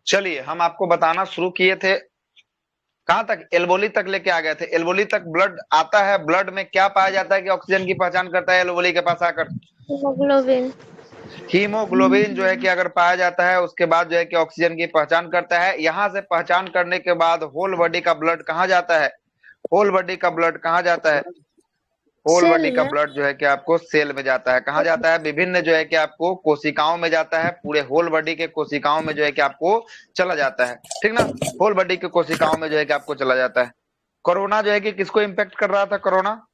चलिए हम आपको बताना शुरू किए थे, कहां तक, एल्बोली तक लेके आ गए थे। एल्बोली तक ब्लड आता है, ब्लड में क्या पाया जाता है कि ऑक्सीजन की पहचान करता है एल्बोली के पास आकर? हीमोग्लोबिन। हीमोग्लोबिन जो है कि अगर पाया जाता है उसके बाद जो है कि ऑक्सीजन की पहचान करता है। यहां से पहचान करने के बाद होल बॉडी का ब्लड कहाँ जाता है? होल बॉडी का ब्लड कहाँ जाता है? होल सेल बॉडी का में। ब्लड जो है कि आपको सेल में जाता है। कहाँ जाता है? विभिन्न जो है कि आपको कोशिकाओं में जाता है। पूरे होल बॉडी के कोशिकाओं में जो है कि आपको चला जाता है, ठीक ना। होल बॉडी के कोशिकाओं में जो है कि आपको चला जाता है। कोरोना जो है कि किसको इम्पेक्ट कर रहा था? कोरोना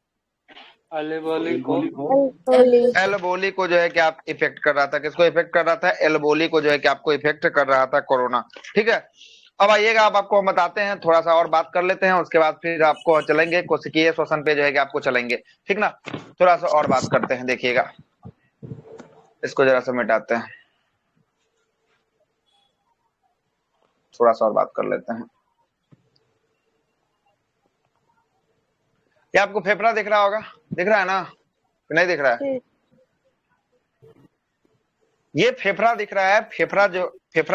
एल्बोली को। एल्बोली को जो है कि आप इफेक्ट कर रहा था। किसको इफेक्ट कर रहा था? एल्बोली को जो है कि आपको इफेक्ट कर रहा था कोरोना, ठीक है। अब आइएगा, अब आपको हम बताते हैं, थोड़ा सा और बात कर लेते हैं, उसके बाद फिर आपको चलेंगे कोशिकीय श्वसन पे जो है कि आपको चलेंगे, ठीक ना। थोड़ा सा और बात करते हैं, देखिएगा, इसको जरा सा मिटाते हैं, थोड़ा सा और बात कर लेते हैं। ये आपको फेफड़ा दिख रहा होगा, दिख रहा है ना कि नहीं दिख रहा है? ये फेफड़ा दिख रहा है, फेफड़ा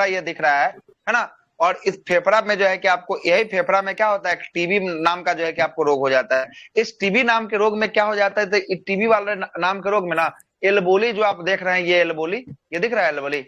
ये दिख रहा है ना। और इस फेफड़ा में जो है कि आपको, यही फेफड़ा में क्या होता है, टीबी नाम का जो है कि आपको रोग हो जाता है। इस टीबी नाम के रोग में क्या हो जाता है, तो टीबी वाले नाम के रोग में ना, एल्बोली जो आप देख रहे हैं, ये एल्बोली, ये दिख रहा है एल्बोली,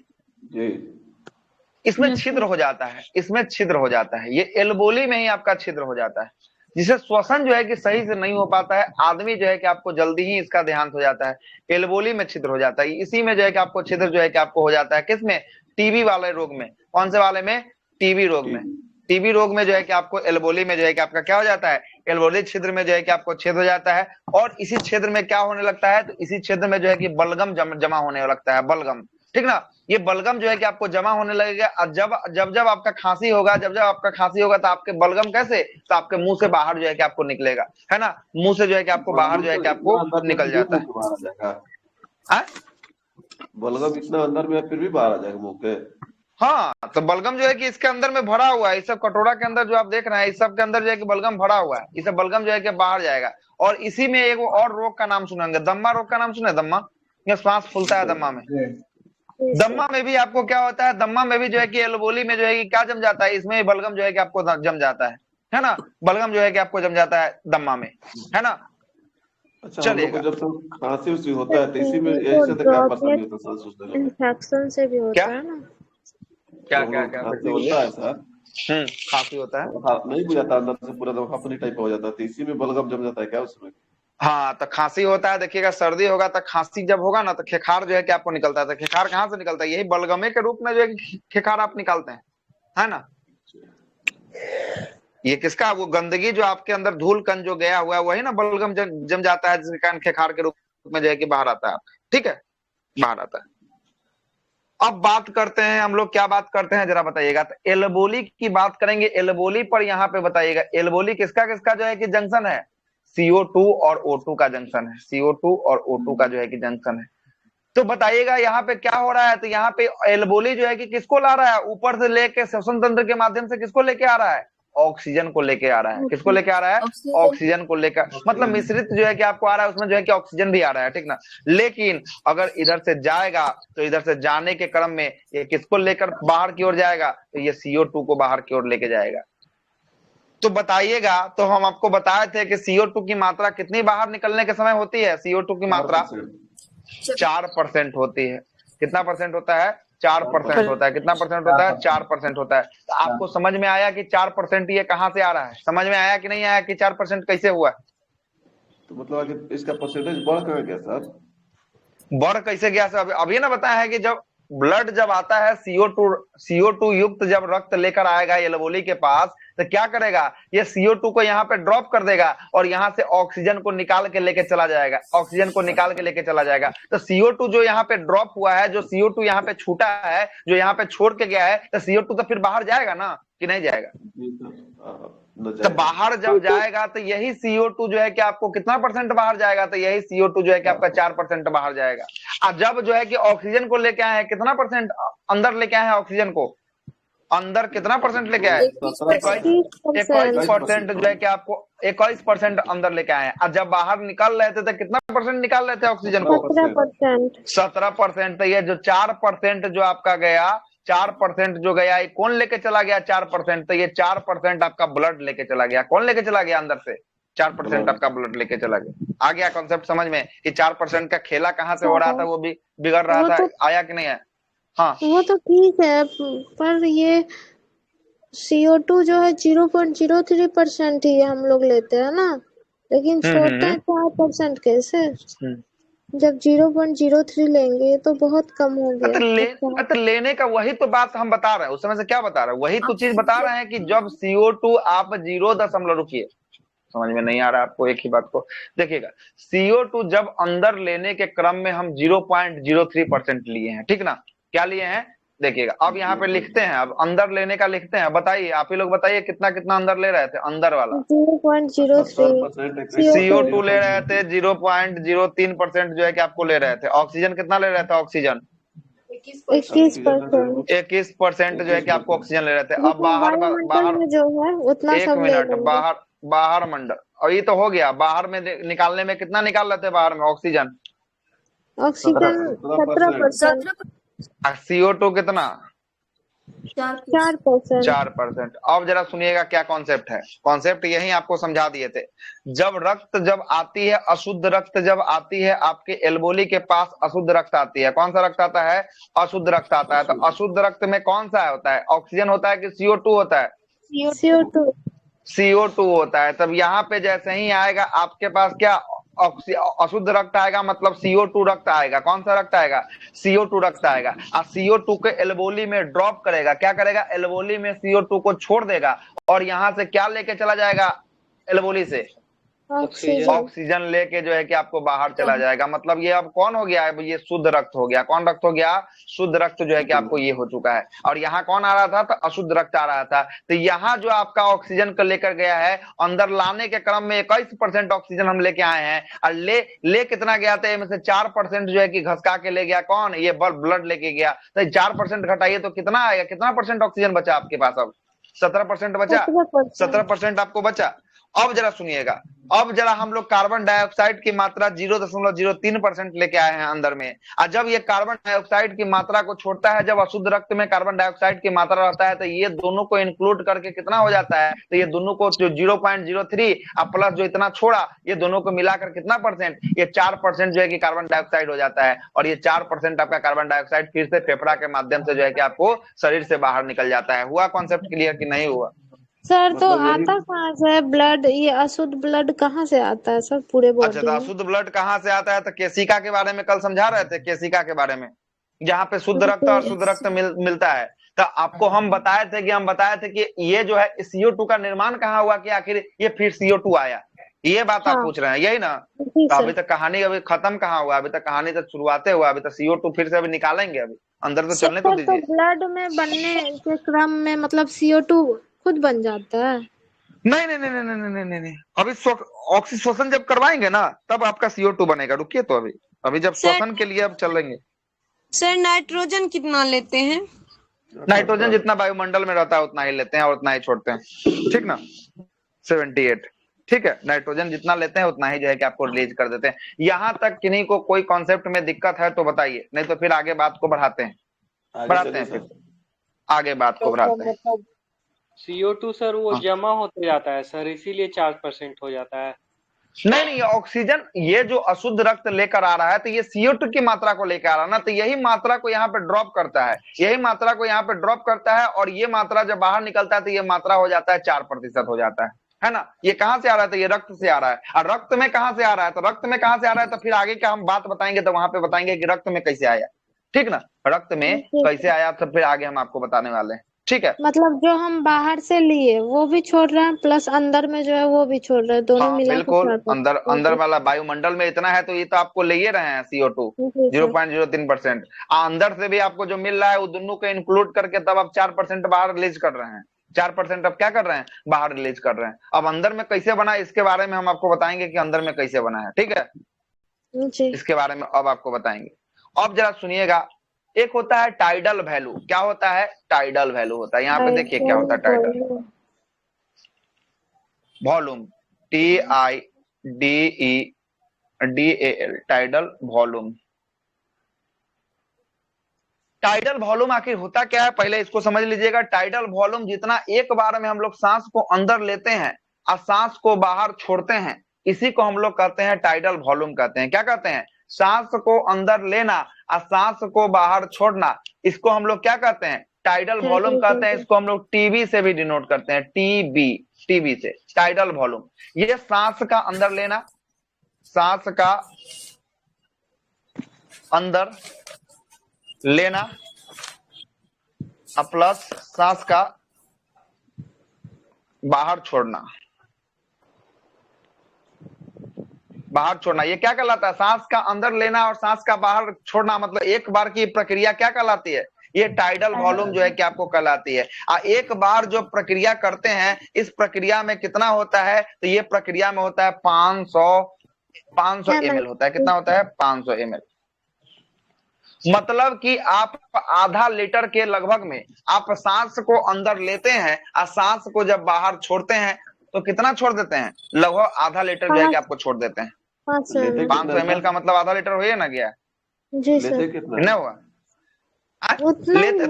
इसमें छिद्र हो जाता है, इसमें छिद्र हो जाता है, ये एल्बोली में ही आपका छिद्र हो जाता है, जिसे श्वसन जो है कि सही से नहीं हो पाता है। आदमी जो है कि आपको जल्दी ही इसका देहांत हो जाता है, एल्बोली में छिद्र हो जाता है। इसी में जो है कि आपको छिद्र जो है कि आपको हो जाता है, किसमें? टीबी वाले रोग में। कौन से वाले में? टीबी रोग में। टीबी रोग में जो है कि आपको एल्बोली में जो है कि आपका क्या हो जाता है, एल्बोली छिद्र में जो है कि आपको छेद हो जाता है। और इसी क्षेत्र में क्या होने लगता है, तो इसी क्षेत्र में जो है कि बलगम जमा होने लगता है, बलगम, ठीक ना। ये बलगम जो है कि आपको जमा होने लगेगा। और जब जब जब आपका खांसी होगा, जब जब आपका खांसी होगा, तो आपके बलगम कैसे, तो आपके मुंह से बाहर जो है कि आपको निकलेगा, है ना। मुंह से जो है कि आपको बाहर जो है कि आपको निकल जाता है। हाँ? बलगम इतना अंदर में फिर भी बाहर आ जाएगा मुंह के। हाँ, तो बलगम जो है कि इसके अंदर में भरा हुआ है, इस सब कटोरा के अंदर जो आप देख रहे हैं, इस सब के अंदर जो है कि बलगम भरा हुआ है, इस सब बलगम जो है कि बाहर जाएगा। और इसी में एक और रोग का नाम सुनेंगे, दम्मा रोग का नाम सुने? दम्मा, ये सांस फूलता है दम्मा में। दम्मा में भी आपको क्या होता है, दम्मा में भी जो है कि एल्बोली में जो है कि क्या जम जाता है, इसमें बलगम जो है कि आपको जम जाता है ना। बलगम जो है कि आपको जम जाता है दम्मा में, है ना। अच्छा, हम लोग को जब तक खांसी उसी होता है तो इसी में यही से क्या परेशानी होता है, सांस सूखने लगता है? इन्फेक्शन से भी होता है ना। क्या क्या क्या खांसी होता है सर? खांसी होता है, नहीं बुझाता अंदर से, पूरा दम हाफनी टाइप हो जाता है, तो इसी में बलगम जम जाता है क्या उसमें? हाँ, तो खांसी होता है। देखिएगा, सर्दी होगा तो खांसी जब होगा ना, तो खेखार जो है कि आपको निकलता है। तो खेखार कहाँ से निकलता है? यही बलगमे के रूप में जो है कि खेखार आप निकालते हैं, है ना। ये किसका, वो गंदगी जो आपके अंदर, धूल कण जो गया हुआ है, वही ना बलगम जम जाता है, जिसके कारण खेखार के रूप में जो है कि बाहर आता है, ठीक है, बाहर आता है। अब बात करते हैं हम लोग, क्या बात करते हैं जरा बताइएगा। तो एल्बोली की बात करेंगे। एल्बोली पर यहाँ पे बताइएगा, एल्बोली किसका किसका जो है कि जंक्शन है? CO2 और O2 का जंक्शन है, CO2 और O2 का जो है कि जंक्शन है। तो बताइएगा यहाँ पे क्या हो रहा है, तो यहाँ पे एल्बोली जो है कि किसको ला रहा है, ऊपर से लेके श्वसन तंत्र के माध्यम से किसको लेके आ रहा है? ऑक्सीजन को लेके आ रहा है। किसको लेके आ रहा है? ऑक्सीजन को लेकर, मतलब मिश्रित जो है कि आपको आ रहा है, उसमें जो है कि ऑक्सीजन भी आ रहा है, ठीक ना। लेकिन अगर इधर से जाएगा, तो इधर से जाने के क्रम में ये किसको लेकर बाहर की ओर जाएगा, तो ये CO2 को बाहर की ओर लेके जाएगा। तो बताइएगा, तो हम आपको बताए थे कि CO2 की मात्रा कितनी बाहर निकलने के समय होती है? CO2 की मात्रा 4% होती है। कितना परसेंट होता है? 4% होता है। कितना परसेंट होता है? 4% होता है। तो आपको समझ में आया कि 4% ये कहां से आ रहा है? समझ में आया कि नहीं आया कि 4% कैसे हुआ? तो मतलब इसका परसेंटेज बढ़ कहाँ गया सर? बढ़ कैसे गया सर? अभी ना बताया है कि जब ब्लड जब आता है, CO2 युक्त जब रक्त लेकर आएगा एल्बोली के पास, तो क्या करेगा, ये CO2 को यहाँ पे ड्रॉप कर देगा और यहाँ से ऑक्सीजन को निकाल के लेके चला जाएगा, ऑक्सीजन को निकाल के लेके चला जाएगा। तो CO2 जो यहाँ पे ड्रॉप हुआ है, जो CO2 यहाँ पे छूटा है, जो यहाँ पे छोड़ के गया है, तो CO2 तो फिर बाहर जाएगा ना, कि नहीं जाएगा? तो बाहर जब जाएगा तो यही CO2 जो है कि आपको कितना परसेंट बाहर जाएगा, तो यही CO2 जो है कि आपका 4% बाहर जाएगा। और जब जो है कि ऑक्सीजन को लेके आए हैं, कितना परसेंट अंदर लेके आए हैं ऑक्सीजन को? अंदर कितना परसेंट लेके आए? 21% जो है कि आपको 21% अंदर लेके आए हैं। और जब बाहर निकाल रहे थे तो कितना परसेंट निकाल रहे थे ऑक्सीजन को? 17%। 17%। तो ये जो 4% जो आपका गया, 4% जो गया, ये कौन लेके चला गया 4%? तो ये 4% आपका ब्लड लेके चला गया। कौन लेके चला गया अंदर से? 4% आपका ब्लड लेके चला गया। आ गया कॉन्सेप्ट समझ में कि 4% का खेला कहाँ से हो रहा था, वो भी बिगड़ रहा था। आया कि नहीं आया? हाँ वो तो ठीक है, पर ये CO2 जो है 0.03% ही हम लोग लेते हैं ना, लेकिन छोड़ते हैं 4% कैसे? जब 0.03 लेंगे तो बहुत कम हो गया। तो लेने का वही तो बात हम बता रहे हैं, उस समय से क्या बता रहे हैं, वही तो चीज बता रहे हैं कि जब CO2 आप 0 रुकिए, समझ में नहीं आ रहा आपको, एक ही बात को देखिएगा। CO2 जब अंदर लेने के क्रम में हम 0.03% लिए हैं, ठीक ना? क्या लिए हैं देखिएगा। अब यहाँ पे लिखते हैं, अब अंदर लेने का लिखते हैं। बताइए, आप ही लोग बताइए कितना कितना अंदर ले रहे थे? अंदर वाला 0.03 CO2 ले रहे थे 0.03% जो है कि आपको ले रहे थे। ऑक्सीजन कितना ले रहे थे? ऑक्सीजन 21% जो है कि आपको ऑक्सीजन ले रहे थे। अब बाहर में जो है उतना एक सब मिनट, बाहर मंडल, और ये तो हो गया। बाहर में निकालने में कितना निकाल रहे थे बाहर में? ऑक्सीजन 17%। CO2 कितना? 4%। 4%। अब जरा सुनिएगा क्या कॉन्सेप्ट है। कॉन्सेप्ट यही आपको समझा दिए थे। जब आती है अशुद्ध रक्त, जब आती है आपके एल्बोली के पास अशुद्ध रक्त आती है। कौन सा रक्त आता है? अशुद्ध रक्त आता है। तो अशुद्ध रक्त में कौन सा होता है? ऑक्सीजन होता है कि CO2 होता है? CO2 CO2 होता है। तब यहाँ पे जैसे ही आएगा आपके पास क्या? अशुद्ध रक्त आएगा, मतलब CO2 रक्त आएगा। कौन सा रक्त आएगा? CO2 रक्त आएगा। और CO2 के एल्बोली में ड्रॉप करेगा। क्या करेगा? एल्बोली में CO2 को छोड़ देगा, और यहाँ से क्या लेके चला जाएगा? एल्बोली से ऑक्सीजन लेके जो है कि आपको बाहर चला जाएगा। मतलब ये अब कौन हो गया है? ये शुद्ध रक्त हो गया। कौन रक्त हो गया? शुद्ध रक्त जो है कि आपको ये हो चुका है। और यहाँ कौन आ रहा था? तो अशुद्ध रक्त आ रहा था। तो यहाँ जो आपका ऑक्सीजन को लेकर गया है, अंदर लाने के क्रम में 21% ऑक्सीजन हम लेके आए हैं। और ले कितना गया था? इनमें से 4% जो है कि घसका के ले गया। कौन? ये ब्लड लेके गया। तो 4% घटाइए तो कितना आएगा? कितना परसेंट ऑक्सीजन बचा आपके पास? अब 17% बचा। 17% आपको बचा। अब जरा सुनिएगा, अब जरा हम लोग कार्बन डाइऑक्साइड की मात्रा 0.03% लेके आए हैं अंदर में। और जब ये कार्बन डाइऑक्साइड की मात्रा को छोड़ता है, जब अशुद्ध रक्त में कार्बन डाइऑक्साइड की मात्रा रहता है, तो ये दोनों को इंक्लूड करके कितना हो जाता है? तो ये दोनों को जो 0.03 और प्लस जो इतना छोड़ा, ये दोनों को मिलाकर कितना परसेंट? ये 4% जो है कि कार्बन डाइऑक्साइड हो जाता है। और ये 4% आपका कार्बन डाइऑक्साइड फिर से फेफड़ा के माध्यम से जो है कि आपको शरीर से बाहर निकल जाता है। हुआ कॉन्सेप्ट क्लियर कि नहीं हुआ? सर तो आता कहाँ से है ब्लड? ये अशुद्ध ब्लड कहाँ से आता है सर पूरे बॉडी अच्छा, तो अशुद्ध ब्लड कहाँ से आता है? तो केसिका के बारे में कल समझा रहे थे, केसिका के बारे में, जहाँ पे शुद्ध रक्त और शुद्ध रक्त मिलता है। तो आपको हम बताए थे कि ये जो है CO2 का निर्माण कहाँ हुआ कि आखिर ये फिर CO2 आया। ये बात आप पूछ रहे हैं, यही ना? तो अभी तक कहानी अभी खत्म कहाँ हुआ? अभी तक कहानी तो शुरुआते हुआ। अभी तो CO2 फिर से अभी निकालेंगे, अभी अंदर तो चलने तो दीजिए। ब्लड में बनने के क्रम में मतलब CO2 खुद बन जाता है? नहीं नहीं नहीं नहीं नहीं नहीं नहीं, अभी ऑक्सीजन जब करवाएंगे ना तब आपका CO2 बनेगा। रुकिए तो अभी जब श्वसन के लिए अब चलेंगे। सर नाइट्रोजन कितना लेते हैं? नाइट्रोजन जितना वायुमंडल में रहता है उतना ही लेते हैं और उतना ही छोड़ते हैं, ठीक ना? 78, ठीक है। नाइट्रोजन जितना लेते हैं उतना ही जो है कि आपको रिलीज कर देते हैं। यहाँ तक किन्हीं को कोई कॉन्सेप्ट में दिक्कत है तो बताइए, नहीं तो फिर आगे बात को बढ़ाते हैं फिर आगे बात को बढ़ाते हैं। CO2 सर वो जमा होते जाता है सर, इसीलिए 4% हो जाता है। नहीं, ऑक्सीजन ये जो अशुद्ध रक्त लेकर आ रहा है तो ये CO2 की मात्रा को लेकर आ रहा है ना, तो यही मात्रा को यहाँ पे ड्रॉप करता है, यही मात्रा को यहाँ पे ड्रॉप करता है। और ये मात्रा जब बाहर निकलता है तो ये मात्रा हो जाता है 4% हो जाता है ना? ये कहाँ से आ रहा है? तो ये रक्त से आ रहा है। और रक्त में कहाँ से आ रहा है? तो रक्त में कहाँ से आ रहा है तो फिर आगे का हम बात बताएंगे, तो वहां पे बताएंगे कि रक्त में कैसे आया, ठीक ना? रक्त में कैसे आया तो फिर आगे हम आपको बताने वाले हैं, ठीक है? मतलब जो हम बाहर से लिए वो भी छोड़ रहे हैं, प्लस अंदर में जो है वो भी छोड़ रहे हैं, दोनों मिला बिल्कुल। अंदर वाला वायुमंडल में इतना है तो ये तो आपको ले ही रहे हैं CO2 0.03%। अंदर से भी आपको जो मिल रहा है वो दोनों को इंक्लूड करके तब आप 4% बाहर रिलीज कर रहे हैं। 4% अब क्या कर रहे हैं? बाहर रिलीज कर रहे हैं। अब अंदर में कैसे बना इसके बारे में हम आपको बताएंगे कि अंदर में कैसे बना है, ठीक है? इसके बारे में अब आपको बताएंगे। अब जरा सुनिएगा, एक होता है टाइडल वैल्यू। क्या होता है? टाइडल वैल्यू होता है। यहाँ पे देखिए क्या होता है tidal volume, TIDEDAL, tidal volume. Tidal volume आखिर होता क्या है, पहले इसको समझ लीजिएगा। टाइडल वॉल्यूम जितना एक बार में हम लोग सांस को अंदर लेते हैं और सांस को बाहर छोड़ते हैं, इसी को हम लोग कहते हैं टाइडल वॉल्यूम कहते हैं। क्या कहते हैं? सांस को अंदर लेना और सांस को बाहर छोड़ना, इसको हम लोग क्या कहते हैं? टाइडल वॉल्यूम कहते हैं। इसको हम लोग टीबी से भी डिनोट करते हैं, टीबी से, टाइडल वॉल्यूम। ये सांस का अंदर लेना, सांस का अंदर लेना प्लस सांस का बाहर छोड़ना, ये क्या कहलाता है? सांस का अंदर लेना और सांस का बाहर छोड़ना, मतलब एक बार की प्रक्रिया क्या कहलाती है? ये टाइडल वॉल्यूम जो है कि आपको कहलाती है। एक बार जो प्रक्रिया करते हैं, इस प्रक्रिया में कितना होता है? तो ये प्रक्रिया में होता है 500 ml होता है। कितना होता है? 500 ml। मतलब कि आप आधा लीटर के लगभग में आप सांस को अंदर लेते हैं और सांस को जब बाहर छोड़ते हैं तो कितना छोड़ देते हैं? लगभग आधा लीटर जो है कि आपको छोड़ देते हैं। 500 ml का मतलब आधा लीटर हो ना गया? जी सर। कितना हुआ? लेते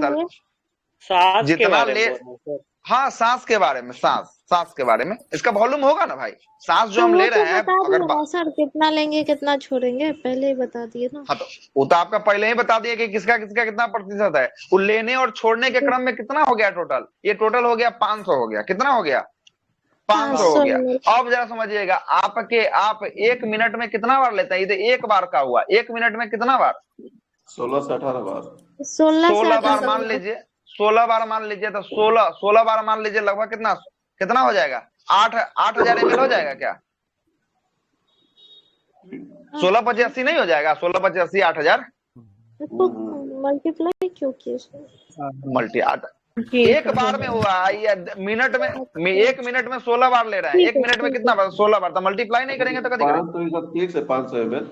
सांस के जितना बारे ले, में हाँ सांस के बारे में, सांस के बारे में इसका वॉल्यूम होगा ना भाई। सांस जो हम ले रहे हैं, अगर सर कितना लेंगे कितना छोड़ेंगे पहले ही बता दिए ना। हाँ तो वो तो आपका पहले ही बता दिया कि किसका किसका कितना प्रतिशत है। वो लेने और छोड़ने के क्रम में कितना हो गया टोटल? ये टोटल हो गया 500 हो गया। कितना हो गया? 500 हो गया। अब जरा समझिएगा, आप 1 मिनट में कितना बार लेते हैं? ये एक बार का हुआ, 1 मिनट में कितना बार? 16 से 18 बार। 16 बार मान लीजिए, 16 बार मान लीजिए तो 16 बार मान लीजिए, लगभग कितना हो जाएगा? 8,000 ml हो जाएगा क्या? 16 × 80 नहीं हो जाएगा? 16 × 80 8,000 मल्टीप्लाई क्यों किए? मल्टी एक बार में हुआ या मिनट में? 1 मिनट में 16 बार ले रहे हैं, 1 मिनट में कितना बार? 16 बार। तो मल्टीप्लाई नहीं करेंगे तो कभी करेंगे? 500 ml।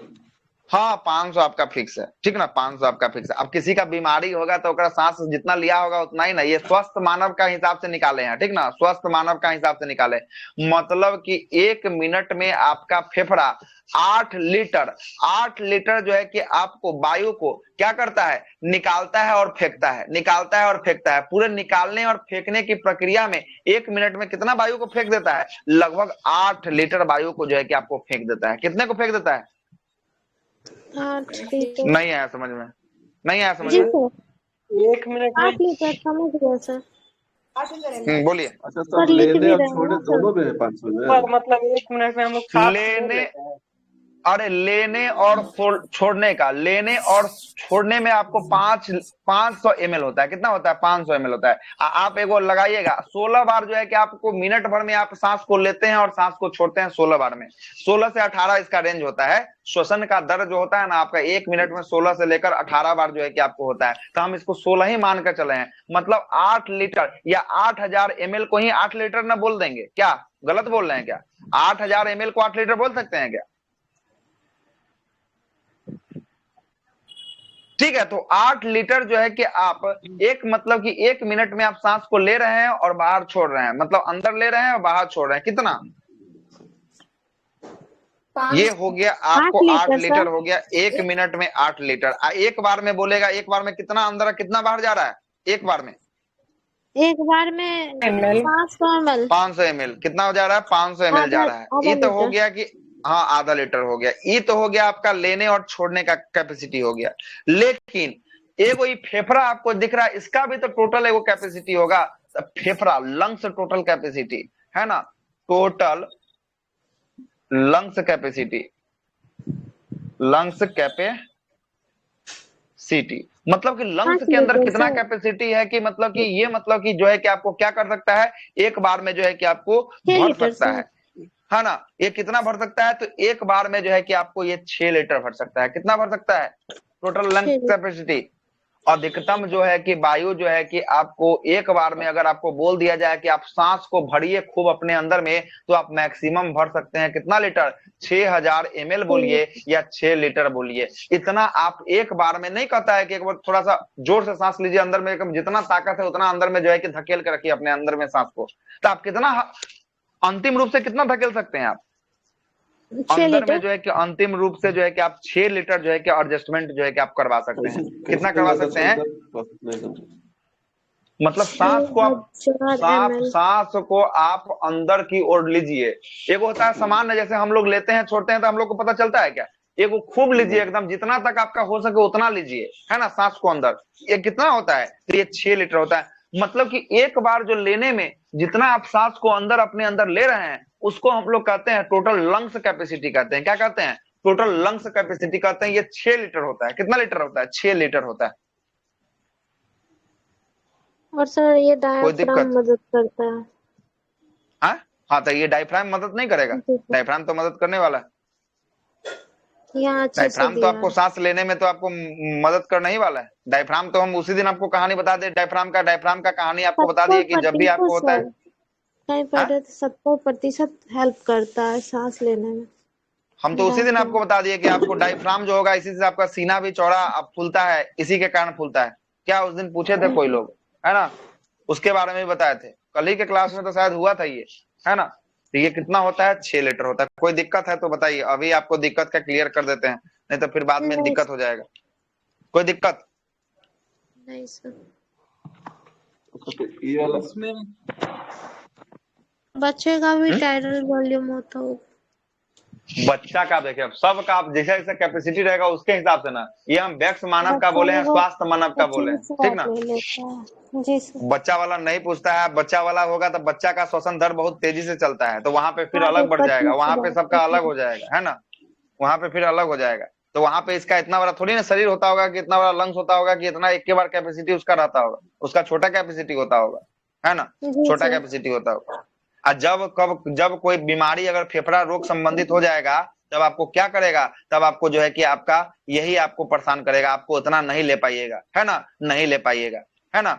हाँ 500 आपका फिक्स है, ठीक ना? 500 आपका फिक्स है। अब किसी का बीमारी होगा तो ओकरा सांस जितना लिया होगा उतना ही ना। ये स्वस्थ मानव का हिसाब से निकाले हैं, ठीक ना? स्वस्थ मानव का हिसाब से निकाले, मतलब कि 1 मिनट में आपका फेफड़ा 8 लीटर जो है कि आपको वायु को क्या करता है? निकालता है और फेंकता है, निकालता है और फेंकता है। पूरे निकालने और फेंकने की प्रक्रिया में 1 मिनट में कितना वायु को फेंक देता है? लगभग 8 लीटर वायु को जो है कि आपको फेंक देता है। कितने को फेंक देता है? 8 लीटर। नहीं आया समझ में? नहीं आया समझ में? 1 मिनट में 8 लीटर समझ गया सर। बोलिए। अच्छा सर, लेने और छोड़ने दोनों में है 500 में? मतलब 1 मिनट में हम लोग लेने और छोड़ने का, लेने और छोड़ने में आपको 500 ml होता है। कितना होता है? 500 ml होता है। आप एक लगाइएगा, 16 बार जो है कि आपको मिनट भर में आप सांस को लेते हैं और सांस को छोड़ते हैं 16 बार में। 16 से 18 इसका रेंज होता है। श्वसन का दर जो होता है ना आपका 1 मिनट में 16 से लेकर 18 बार जो है कि आपको होता है। तो हम इसको 16 ही मानकर चले हैं, मतलब 8 लीटर या 8,000 ml को ही 8 लीटर ना बोल देंगे क्या? गलत बोल रहे हैं क्या? 8,000 ml को 8 लीटर बोल सकते हैं क्या? ठीक है, तो 8 लीटर जो है कि आप मतलब कि 1 मिनट में आप सांस को ले रहे हैं और बाहर छोड़ रहे हैं, मतलब अंदर ले रहे हैं और बाहर छोड़ रहे हैं। कितना? ये हो गया आपको 8 लीटर हो गया। 1 मिनट में 8 लीटर। एक बार में बोलेगा, एक बार में कितना अंदर कितना बाहर जा रहा है? एक बार में 500 ml। कितना हो जा रहा है? 500 ml जा रहा है। ये तो हो गया कि हाँ आधा लीटर हो गया। ये तो हो गया आपका लेने और छोड़ने का कैपेसिटी हो गया। लेकिन एगो ये फेफड़ा आपको दिख रहा है, इसका भी तो टोटल एगो कैपेसिटी होगा। फेफड़ा, लंग्स टोटल कैपेसिटी है ना? टोटल लंग्स कैपेसिटी, मतलब कि लंग्स के अंदर कितना कैपेसिटी है कि मतलब कि ये मतलब कि जो है कि आपको क्या कर सकता है? एक बार में जो है कि आपको भर सकता है ना? ये कितना भर सकता है? तो एक बार में जो है कि आपको ये 6 लीटर भर सकता है। कितना भर सकता है टोटल लंग्स कैपेसिटी? अधिकतम जो है कि वायु जो है कि आपको एक बार में अगर आपको बोल दिया जाए कि आप सांस को भरिए खूब अपने अंदर में, तो आप मैक्सिमम भर सकते हैं कितना लीटर? 6,000 ml बोलिए या 6 लीटर बोलिए। इतना आप एक बार में नहीं कहता है कि एक बार थोड़ा सा जोर से सांस लीजिए अंदर में, जितना ताकत है उतना अंदर में जो है कि धकेल के रखिए अपने अंदर में सांस को। तो आप कितना अंतिम रूप से कितना धकेल सकते हैं आप? 6 अंदर में लीटर जो है कि अंतिम रूप से जो है कि आप 6 लीटर जो है कि एडजस्टमेंट जो है कि आप करवा सकते हैं। कितना करवा सकते हैं? मतलब सांस को आप 6000 ml सांस को आप अंदर की ओर लीजिए। एक होता है सामान्य, जैसे हम लोग लेते हैं छोड़ते हैं तो हम लोग को पता चलता है क्या? एक वो खूब लीजिए, एकदम जितना तक आपका हो सके उतना लीजिए, है ना, सांस को अंदर। ये कितना होता है? तो ये 6 लीटर होता है। मतलब कि एक बार जो लेने में जितना आप सांस को अंदर अपने अंदर ले रहे हैं उसको हम लोग कहते हैं टोटल लंग्स कैपेसिटी कहते हैं। क्या कहते हैं? टोटल लंग्स कैपेसिटी कहते हैं। ये 6 लीटर होता है। कितना लीटर होता है? 6 लीटर होता है। और सर ये कोई डायफ्राम दिक्कत? मदद करता है। हाँ, तो ये डायफ्राम मदद नहीं करेगा? जी सर, डायफ्राम तो मदद करने वाला है। यहाँ अच्छे से डायफ्राम तो दिया आपको है। सांस लेने में तो आपको मदद करने ही वाला है। डायफ्राम तो हम उसी दिन आपको कहानी बता दे, डायफ्राम का कहानी आपको बता दिए कि जब भी 70% आपको होता है। सर, कहीं पढ़ रहे थे 70% हेल्प करता है सांस लेने में हम तो उसी दिन डायफ्राम। आपको बता दिए कि आपको डायफ्राम जो होगा इसी से आपका सीना भी चौड़ा अब फूलता है, इसी के कारण फूलता है। क्या उस दिन पूछे थे कोई लोग, है ना? उसके बारे में भी बताए थे कल ही के क्लास में, तो शायद हुआ था ये, है ना? तो ये कितना होता है? 6 लीटर होता है। कोई दिक्कत है तो बताइए, अभी आपको दिक्कत का क्लियर कर देते हैं, नहीं तो फिर बाद में नहीं दिक्कत हो जाएगा। कोई दिक्कत? नहीं सर, ये वाला इसमें बच्चे का भी टाइडल वॉल्यूम होता हो। बच्चा का देखिए, अब सबका आप जैसा जैसा कैपेसिटी रहेगा उसके हिसाब से ना। ये हम वैक्स मानव का बच्चा बोले हैं, वो स्वास्थ्य मानव का बोले हैं, 25 ठीक वाट ना? ले लेता है। जी सर, बच्चा वाला नहीं पूछता है। बच्चा वाला होगा तो बच्चा का श्वसन दर बहुत तेजी से चलता है, तो वहां पे फिर हाँ तो अलग बढ़ जाएगा, 25 वहां पे वाट सबका अलग हो जाएगा, है ना? वहां पे फिर अलग हो जाएगा। तो वहां पे इसका इतना बड़ा थोड़ी ना शरीर होता होगा कि इतना बड़ा लंग्स होता होगा कि इतना एक के बार कैपेसिटी उसका रहता होगा। उसका छोटा कैपेसिटी होता होगा, है ना? जी छोटा सर। कैपेसिटी होता होगा। और जब कोई बीमारी अगर फेफड़ा रोग संबंधित हो जाएगा तब आपको क्या करेगा? तब आपको जो है कि आपका यही आपको परेशान करेगा, आपको उतना नहीं ले पाइएगा, है ना? नहीं ले पाइएगा, है ना?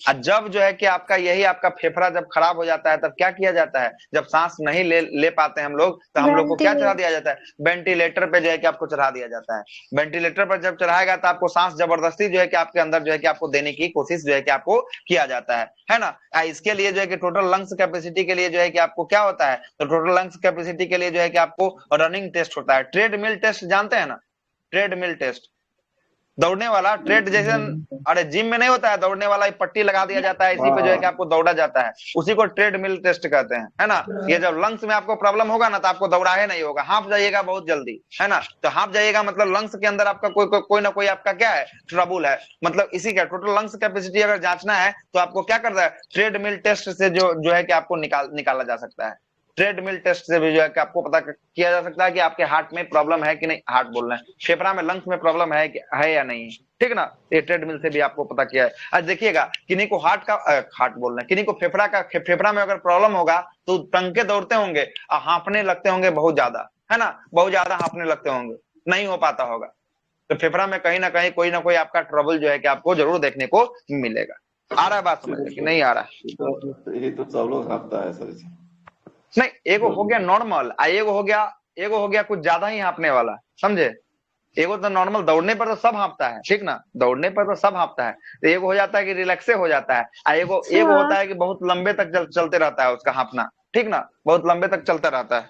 और जब जो है कि आपका यही आपका फेफड़ा जब खराब हो जाता है तब क्या किया जाता है? जब सांस नहीं ले पाते हैं हम लोग तो हम लोग को क्या चढ़ा दिया जाता है? वेंटिलेटर पे जो है कि आपको चढ़ा दिया जाता है। वेंटिलेटर पर जब चढ़ाएगा तो आपको सांस जबरदस्ती जो है कि आपके अंदर जो है कि आपको देने की कोशिश जो है कि आपको किया जाता है ना? इसके लिए जो है कि टोटल लंग्स कैपेसिटी के लिए जो है कि आपको क्या होता है? तो टोटल लंग्स कैपेसिटी के लिए जो है कि आपको रनिंग टेस्ट होता है। ट्रेडमिल टेस्ट जानते हैं ना? ट्रेडमिल टेस्ट, दौड़ने वाला ट्रेड जैसे, अरे जिम में नहीं होता है दौड़ने वाला, पट्टी लगा दिया जाता है, इसी पे जो है कि आपको दौड़ा जाता है, उसी को ट्रेडमिल टेस्ट कहते हैं, है ना? ये जब लंग्स में आपको प्रॉब्लम होगा ना तो आपको दौड़ाहे नहीं होगा, हाँफ जाइएगा बहुत जल्दी, है ना? तो हाँफ जाइएगा मतलब लंग्स के अंदर आपका कोई ना कोई आपका क्या है? ट्रबल है। मतलब इसी का टोटल लंग्स कैपेसिटी अगर जांचना है तो आपको क्या करना है? ट्रेडमिल टेस्ट से जो है कि आपको निकाला जा सकता है। ट्रेडमिल टेस्ट से भी जो है कि आपको पता किया जा सकता है कि आपके हार्ट में प्रॉब्लम है कि नहीं, हार्ट बोल रहे हैं, फेफड़ा में लंग्स में प्रॉब्लम है या नहीं, ठीक ना? ये ट्रेडमिल से भी आपको पता किया है। आज देखिएगा किन्हीं को हार्ट बोल रहे हैं, किन्हीं को फेफड़ा में अगर प्रॉब्लम होगा तो टंके दौड़ते होंगे और हाँफने लगते होंगे बहुत ज्यादा, है ना? बहुत ज्यादा हाँफने लगते होंगे, नहीं हो पाता होगा। तो फेफड़ा में कहीं ना कहीं कोई ना कोई आपका ट्रबल जो है कि आपको जरूर देखने को मिलेगा। आ रहा है बात समझ में कि नहीं आ रहा है? ये तो सब लोग हाँफता है सर। नहीं, एगो हो गया नॉर्मल, एगो हो गया कुछ ज्यादा ही हाँपने वाला, समझे? एगो तो नॉर्मल दौड़ने पर तो सब हाँपता है, ठीक ना? दौड़ने पर तो सब हाँपता है। तो एगो हो जाता है कि रिलैक्से हो जाता है, एगो होता है कि बहुत लंबे तक चलते रहता है उसका हाँपना, ठीक ना? बहुत लंबे तक चलता रहता है।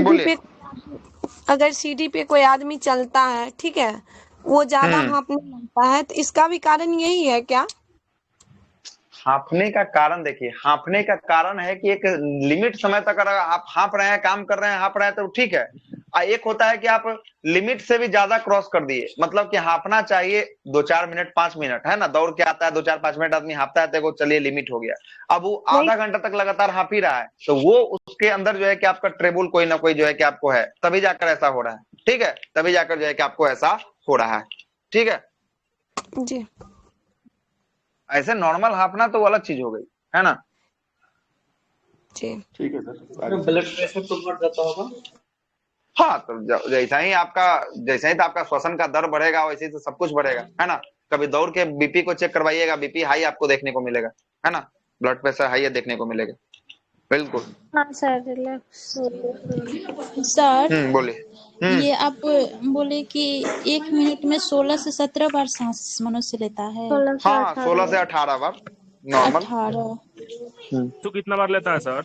बोलिए। अगर सीढ़ी पे कोई आदमी चलता है, ठीक है, वो ज्यादा हाँफने लगता है, तो इसका भी कारण यही है क्या? हाँफने का कारण देखिए, हाँफने का कारण है कि एक लिमिट समय तक अगर आप हाँफ रहे हैं, काम कर रहे हैं, हाँफ रहे हैं तो ठीक है। एक होता है कि आप लिमिट से भी ज्यादा क्रॉस कर दिए, मतलब कि हाँफना चाहिए 2-4 मिनट 5 मिनट, है ना? दौड़ के आता है 2-4-5 मिनट आदमी हाँफता है तो चलिए लिमिट हो गया। अब वो आधा घंटा तक लगातार हाँफ ही रहा है तो वो उसके अंदर जो है कि आपका ट्रेबल कोई ना कोई जो है कि आपको है, तभी जाकर ऐसा हो रहा है, ठीक है? तभी जाकर जो है कि आपको ऐसा हो रहा है, ठीक है? जी, ऐसे नॉर्मल हाँफना तो अलग चीज हो गई, है ना? जी, ठीक है सर। ब्लड प्रेशर तो बढ़ जाता होगा। हाँ, तो जैसा ही तो आपका श्वसन का दर बढ़ेगा वैसे ही तो सब कुछ बढ़ेगा, है ना? कभी दौड़ के बीपी को चेक करवाइएगा, बीपी हाई आपको देखने को मिलेगा, है ना? ब्लड प्रेशर हाई देखने को मिलेगा, बिल्कुल। हाँ सर, रिलैक्स। सर बोलिए। ये आप बोले कि 1 मिनट में 16 से 17 बार सांस मनुष्य लेता है। 16 से हाँ, 18 16 से 18 बार। नॉर्मल 18। तो कितना बार लेता है सर?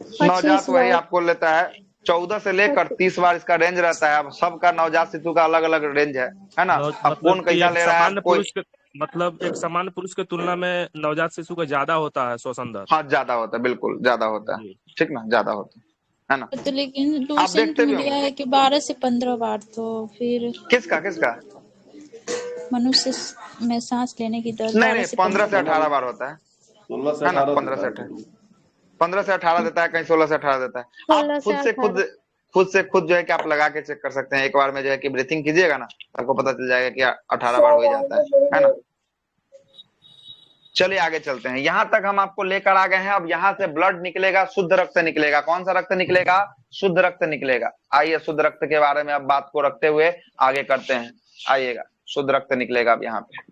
नवजात 25 वही बार। आपको लेता है 14 से लेकर 30 बार इसका रेंज रहता है। अब सबका नवजात शिशु का अलग अलग रेंज है ना। अब मतलब कौन कि कैसा एक ले रहा है, सामान्य अब कोई पुरुष के मतलब एक सामान्य पुरुष के तुलना में नवजात शिशु का ज्यादा होता है श्वसन दर। हाँ ज्यादा होता है, बिल्कुल ज्यादा होता है, जी। ठीक ना, ज्यादा होता है ना। तो लेकिन आप लूसेंट देखते भी में लिया होंगे। है कि 12 से 15 बार, तो फिर किसका किसका? मनुष्य में सांस लेने की दर नहीं 12 नहीं, से 15 से 15 18 बार होता है 16 से है ना। 18 15 देता से है 18, कहीं। 15 से 18 देता है, कहीं 16 से 18 देता है। आप 16 से खुद से 18। खुद जो है कि आप लगा के चेक कर सकते हैं। एक बार में जो है कि ब्रीथिंग कीजिएगा ना, आपको पता चल जाएगा कि 18 बार हो ही जाता है ना। चलिए आगे चलते हैं। यहां तक हम आपको लेकर आ गए हैं। अब यहाँ से ब्लड निकलेगा, शुद्ध रक्त निकलेगा। कौन सा रक्त निकलेगा? शुद्ध रक्त निकलेगा। आइए शुद्ध रक्त के बारे में अब बात को रखते हुए आगे करते हैं। आइएगा, शुद्ध रक्त निकलेगा अब यहाँ पे।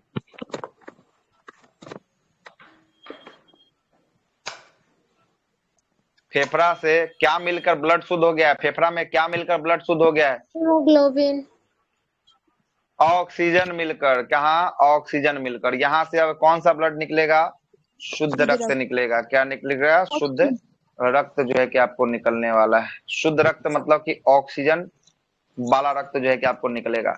फेफड़ा से क्या मिलकर ब्लड शुद्ध हो गया है? फेफड़ा में क्या मिलकर ब्लड शुद्ध हो गया है? हीमोग्लोबिन। ऑक्सीजन मिलकर। कहाँ? ऑक्सीजन मिलकर। यहां से अब कौन सा ब्लड निकलेगा? शुद्ध रक्त निकलेगा। क्या निकलेगा? शुद्ध रक्त जो है कि आपको निकलने वाला है। शुद्ध रक्त मतलब कि ऑक्सीजन वाला रक्त जो है कि आपको निकलेगा।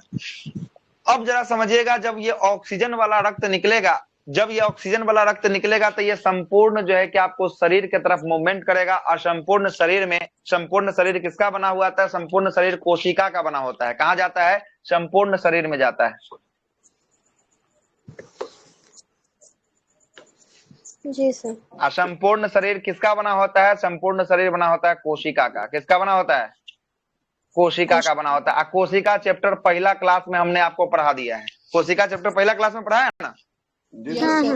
अब जरा समझिएगा, जब ये ऑक्सीजन वाला रक्त निकलेगा, जब ये ऑक्सीजन वाला रक्त निकलेगा तो ये संपूर्ण जो है कि आपको शरीर की तरफ मूवमेंट करेगा। और संपूर्ण शरीर में, संपूर्ण शरीर किसका बना हुआ था? संपूर्ण शरीर कोशिका का बना होता है। कहाँ जाता है? संपूर्ण शरीर में जाता है। जी सर। संपूर्ण शरीर किसका बना होता है? संपूर्ण शरीर बना होता है कोशिका का। किसका बना होता है? कोशिका का बना होता है। कोशिका चैप्टर पहला क्लास में हमने आपको पढ़ा दिया है। कोशिका चैप्टर पहला क्लास में पढ़ा है ना।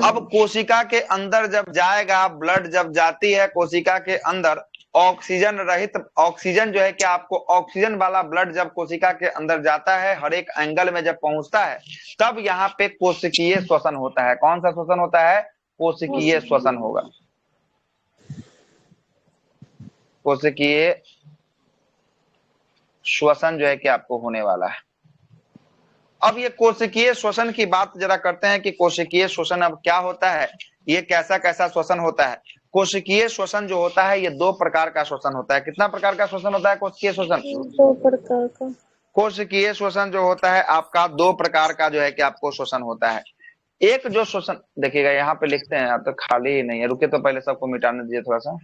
अब कोशिका के अंदर जब जाएगा, ब्लड जब जाती है कोशिका के अंदर, ऑक्सीजन रहित, ऑक्सीजन जो है कि आपको ऑक्सीजन वाला ब्लड जब कोशिका के अंदर जाता है, हर एक एंगल में जब पहुंचता है, तब यहाँ पे कोशिकीय श्वसन होता है। कौन सा श्वसन होता है? कोशिकीय श्वसन होगा। कोशिकीय श्वसन जो है कि आपको होने वाला है। अब ये कोशिकीय श्वसन की बात जरा करते हैं कि कोशिकीय श्वसन अब क्या होता है, ये कैसा कैसा श्वसन होता है। कोशिकीय श्वसन जो होता है ये 2 प्रकार का श्वसन होता है। कितना प्रकार का श्वसन होता है कोशिकीय श्वसन? 2 प्रकार का। कोशिकीय श्वसन जो होता है आपका 2 प्रकार का जो है कि आपको श्वसन होता है। एक जो श्वसन, देखिएगा यहाँ पे लिखते हैं, अब तो खाली ही नहीं है, रुके तो पहले सबको मिटाने दीजिए थोड़ा सा।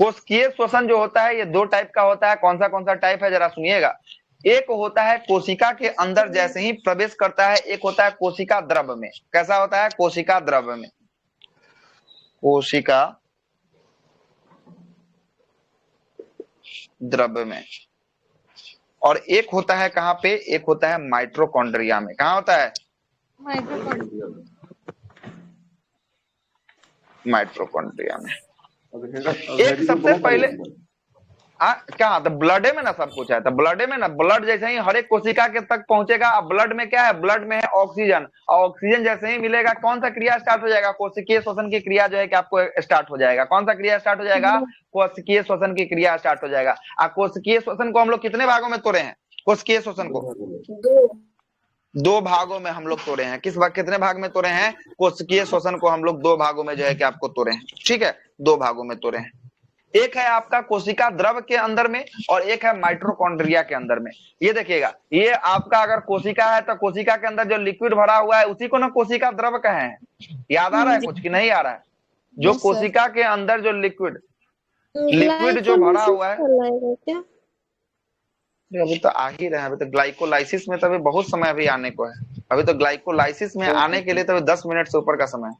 कोशिकीय श्वसन जो होता है ये 2 टाइप का होता है। कौन सा टाइप है जरा सुनिएगा। एक होता है कोशिका के अंदर जैसे ही प्रवेश करता है, एक होता है कोशिका द्रव में। कैसा होता है? कोशिका द्रव में। कोशिका द्रव में। और एक होता है कहाँ पे? एक होता है माइटोकॉन्ड्रिया में। कहाँ होता है? माइटोकॉन्ड्रिया में। एक सबसे पहले क्या तो ब्लड में ना सब कुछ है, तो ब्लड में ना, ब्लड जैसे ही हर एक कोशिका के तक पहुंचेगा। अब ब्लड में क्या है? ब्लड में है ऑक्सीजन, और ऑक्सीजन जैसे ही मिलेगा कौन सा क्रिया स्टार्ट हो जाएगा? कोशिकीय श्वसन की क्रिया जो है कि आपको स्टार्ट हो जाएगा। कौन सा क्रिया स्टार्ट हो जाएगा? कोशिकीय श्वसन की क्रिया स्टार्ट हो जाएगा। कोशिकीय श्वसन को हम लोग कितने भागों में तोड़े हैं? कोशिकीय श्वसन को 2 भागों में हम लोग तोड़े हैं। कितने भाग में तोड़े हैं? कोशिकीय श्वसन को हम लोग 2 भागों में जो है कि आपको तोड़े हैं। ठीक है, 2 भागों में तोड़े हैं। एक है आपका कोशिका द्रव के अंदर में, और एक है माइटोकॉन्ड्रिया के अंदर में। ये देखिएगा, ये आपका अगर कोशिका है तो कोशिका के अंदर जो लिक्विड भरा हुआ है उसी को ना कोशिका द्रव कहे हैं। याद आ रहा है कुछ कि नहीं आ रहा है? जो कोशिका के अंदर जो लिक्विड जो भरा हुआ है, अभी तो आ ही रहे हैं। अभी तो ग्लाइकोलाइसिस में तो अभी बहुत समय अभी आने को है। अभी तो ग्लाइकोलाइसिस में आने के लिए तो 10 मिनट से ऊपर का समय है।